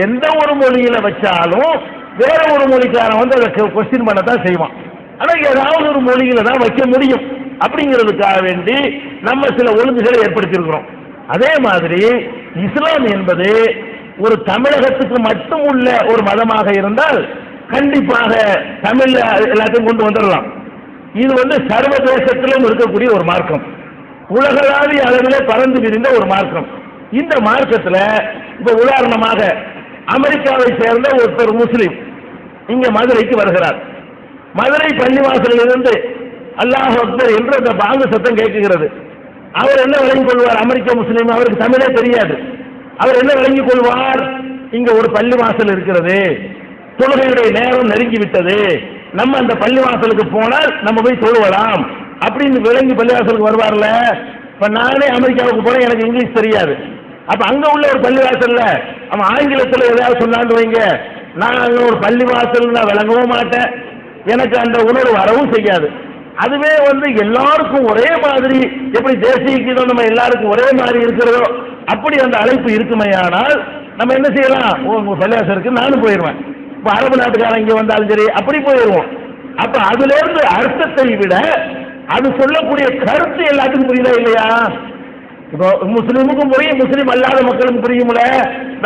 எந்த ஒரு மொழியில வச்சாலும் வேற ஒரு மொழிக்காரன் அதை கொஸ்டின் பண்ணத்தான் செய்வான். ஆனா ஏதாவது ஒரு மொழியில தான் வைக்க முடியும். அப்படிங்கிறதுக்காக வேண்டி நம்ம சில ஒழுங்குகளை ஏற்படுத்தியிருக்கிறோம். அதே மாதிரி இஸ்லாம் என்பது ஒரு தமிழகத்துக்கு மட்டும் உள்ள ஒரு மதமாக இருந்தால் கண்டிப்பாக தமிழ்ல எல்லாத்தையும் கொண்டு வந்துடலாம். இது சர்வதேசத்திலும் இருக்கக்கூடிய ஒரு மார்க்கம், உலகளாவிய அளவிலே பறந்து விரிந்த ஒரு மார்க்கம். இந்த மார்க்கத்தில் இப்ப உதாரணமாக அமெரிக்காவை சேர்ந்த ஒருத்தர் முஸ்லிம் இங்க மதுரைக்கு வருகிறார். மதுரை பள்ளிவாசலில் இருந்து அல்லாஹ் அக்பர் என்று அந்த பாங்கு சத்தம் கேட்குகிறது. அவர் என்ன விளங்கிக் கொள்வார்? அமெரிக்க முஸ்லீம், அவருக்கு தமிழே தெரியாது. அவர் என்ன விளங்கிக் கொள்வார்? இங்க ஒரு பள்ளிவாசல் இருக்கிறது, தொழுகையுடைய நேரம் நெருங்கி விட்டது, நம்ம அந்த பள்ளிவாசலுக்கு போனால் நம்ம போய் தொழுவலாம் அப்படின்னு விளங்கி பள்ளிவாசலுக்கு வருவார்ல. இப்ப நானே அமெரிக்காவுக்கு போறேன், எனக்கு இங்கிலீஷ் தெரியாது. அப்ப அங்க உள்ள ஒரு பள்ளிவாசல்ல அவன் ஆங்கிலத்தில் ஏதாவது சொன்னான்னு வைங்க, நான் அங்க ஒரு பள்ளிவாசல் நான் விளங்கவும் மாட்டேன், எனக்கு அந்த உணர்வு வரவும் செய்யாது. அதுவே எல்லாருக்கும் ஒரே மாதிரி, எப்படி தேசிய கீதம் நம்ம எல்லாருக்கும் ஒரே மாதிரி இருக்கிறதோ அப்படி அந்த அழைப்பு இருக்குமையானால் நம்ம என்ன செய்யலாம்? உங்க பள்ளிவாசல் இருக்கு, நானும் போயிடுவேன். இப்ப அரபு நாட்டுக்காரன் இங்க வந்தாலும் சரி அப்படி போயிடுவோம். அப்ப அதுல இருந்து அர்த்தத்தை விட அது சொல்லக்கூடிய கருத்து எல்லாத்துக்கும் புரியுதா இல்லையா? இப்போ முஸ்லீமுக்கும் புரியும், முஸ்லீம் அல்லாத மக்களுக்கும் புரியும்ல.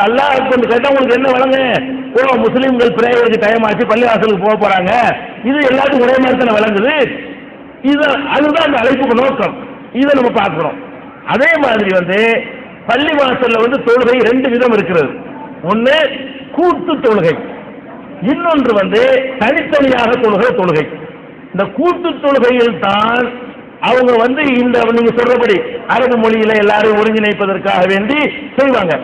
அல்லாஹ் கொஞ்சம் கேட்டா உங்களுக்கு என்ன வழங்க? முஸ்லீம்கள் பிரேயருக்கு டைம் ஆச்சு, பள்ளிவாசலுக்கு போக போறாங்க, இது எல்லாத்துக்கும் ஒரே மாதிரி தானே விளங்குது. அதுதான் அந்த அழைப்புக்கு நோக்கம். இதை நம்ம பார்க்கிறோம். அதே மாதிரி பள்ளிவாசல்ல தொழுகை ரெண்டு விதம் இருக்கிறது. ஒன்னு கூட்டு தொழுகை, இன்னொன்று தனித்தனியாக தொழுகை. இந்த கூட்டு தொழுகையில் தான் அவங்க இந்த நீங்க சொல்றபடி அரபு மொழியில எல்லாரையும் ஒருங்கிணைப்பதற்காக வேண்டி செய்வாங்க.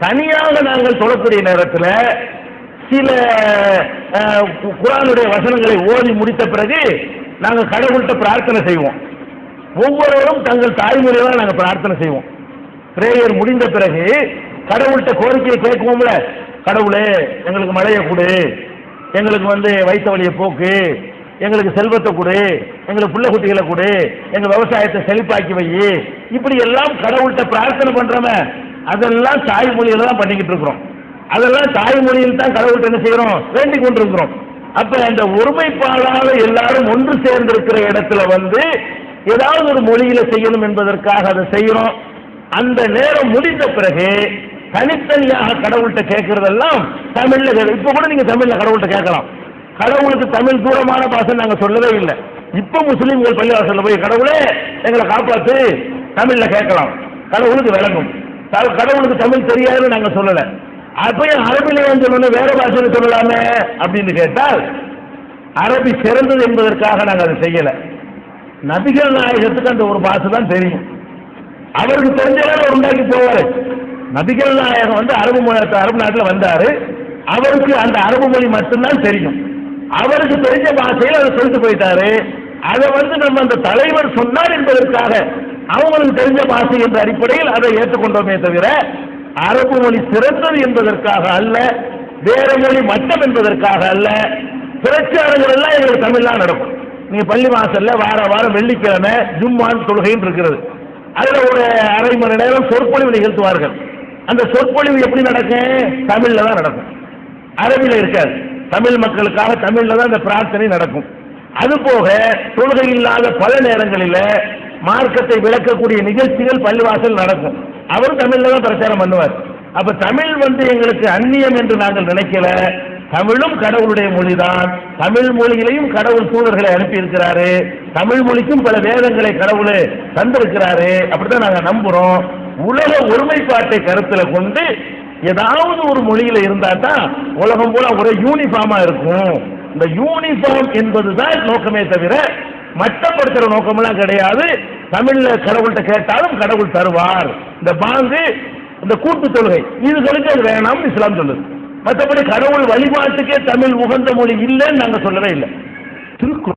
தனியாக நாங்கள் தொழக்கூடிய நேரத்தில் சில குர்ஆனுடைய வசனங்களை ஓதி முடித்த பிறகு நாங்கள் கடவுள்கிட்ட பிரார்த்தனை செய்வோம். ஒவ்வொருவரும் தங்கள் தாய்மொழியில நாங்கள் பிரார்த்தனை செய்வோம். பிரேயர் முடிந்த பிறகு கடவுள்கிட்ட கோரிக்கையை கேட்குவோம்ல, கடவுளே எங்களுக்கு மழையை கொடு, எங்களுக்கு வைத்த வழியை போக்கு, எங்களுக்கு செல்வத்தை கொடு, எங்களுக்கு புள்ள குட்டிகளை கொடு, எங்க விவசாயத்தை செழிப்பாக்கி வை, இப்படி எல்லாம் கடவுள்கிட்ட பிரார்த்தனை பண்றோமே, அதெல்லாம் தாய்மொழியில தான் பண்ணிக்கிட்டு இருக்கிறோம். அதெல்லாம் தாய்மொழியில் தான் கடவுள்கிட்ட என்ன செய்யறோம்? வேண்டிக் கொண்டிருக்கிறோம். அப்ப அந்த ஒருமைப்பாடாக எல்லாரும் ஒன்று சேர்ந்திருக்கிற இடத்துல வந்து ஏதாவது ஒரு மொழியில செய்யணும் என்பதற்காக அதை செய்யறோம். அந்த நேரம் முடிந்த பிறகு தனித்தனியாக கடவுள்கிட்ட கேட்கறதெல்லாம் தமிழ்ல. இப்ப கூட நீங்க தமிழ்ல கடவுள்கிட்ட கேட்கலாம். கடவுளுக்கு தமிழ் தூரமான பாஷை நாங்க சொல்லவே இல்லை. இப்ப முஸ்லீம்கள் பள்ளிவாசல்ல போய் கடவுளே எங்களை காப்பாத்து தமிழ்ல கேட்கலாம். கடவுளுக்கு விளங்கும். கடவுளுக்கு தமிழ் தெரியாதுன்னு நாங்க சொல்லல. அப்பயும் அரபிலே சொல்லணும், வேற பாஷையில சொல்லலாமே அப்படின்னு கேட்டால் அரபி சிறந்தது என்பதற்காக நாங்கள் அதை செய்யல. நபிகள் நாயகத்துக்கு அந்த ஒரு பாஷை தான் தெரியும். அவருக்கு தெரிஞ்சவரை உண்டாக்கி போவாரு. நபிகள் நாயகம் வந்து அரபு நாட்டில் வந்தாரு. அவருக்கு அந்த அரபு மொழி மட்டும்தான் தெரியும். அவருக்கு தெரிஞ்ச பாஷையில் அதை சொல்லிட்டு போயிட்டாரு. அதை வந்து நம்ம அந்த தலைவர் சொன்னார் என்பதற்காக அவங்களுக்கு தெரிஞ்ச பாஷை என்ற அடிப்படையில் அதை ஏற்றுக்கொண்டோமே தவிர அரபு மொழி சிறந்தது என்பதற்காக அல்ல, வேற மொழி மட்டம் என்பதற்காக அல்ல. பிரச்சாரங்கள் எல்லாம் எங்களுக்கு தமிழ்லாம் நடக்கும். நீங்க பள்ளி வாசல்ல வாரம் வெள்ளிக்கிழமை ஜும்மான் தொழுகைன்னு இருக்கிறது. அதுல ஒரு அரை மணி நேரம் சொற்பொழிவு நிகழ்த்துவார்கள். அந்த சொற்பொழிவு எப்படி நடக்கும்? தமிழ்ல தான் நடக்கும், அரபில இருக்காது. தமிழ் மக்களுக்காக தமிழ்ல தான் இந்த பிரார்த்தனை நடக்கும். அதுபோக தொழுகை இல்லாத பல நேரங்களில் மார்க்கத்தை விளக்கக்கூடிய நிகழ்ச்சிகள் பள்ளிவாசல் நடக்கும். அவர் தமிழ்ல தான் பிரச்சாரம் பண்ணுவார். அப்ப தமிழ் வந்து எங்களுக்கு அந்நியம் என்று நாங்கள் நினைக்கல. தமிழும் கடவுளுடைய மொழிதான். தமிழ் மொழியிலையும் கடவுள் தூதர்களை அனுப்பி இருக்கிறாரு. தமிழ் மொழிக்கும் பல வேதங்களை கடவுள் தந்திருக்கிறாரு. அப்படித்தான் நாங்க நம்புறோம். உலக ஒருமைப்பாட்டை கருத்துல கொண்டு ஏதாவது ஒரு மொழியில இருந்தா தான் உலகம் போல ஒரு யூனிஃபார்மா இருக்கும். இந்த யூனிஃபார்ம் என்பதுதான் நோக்கமே தவிர மட்டப்படுத்துற நோக்கமெல்லாம் கிடையாது. தமிழ்ல கடவுள்கிட்ட கேட்டாலும் கடவுள் தருவார். இந்த பாங்கு, இந்த கூட்டு தொழுகை இதுகளுக்கு அது வேணாம்னு இஸ்லாம் சொல்லுது. மற்றபடி கடவுள் வழிபாட்டுக்கே தமிழ் உகந்த மொழி இல்லைன்னு நாங்க சொல்லவே இல்லை. திருக்குறள்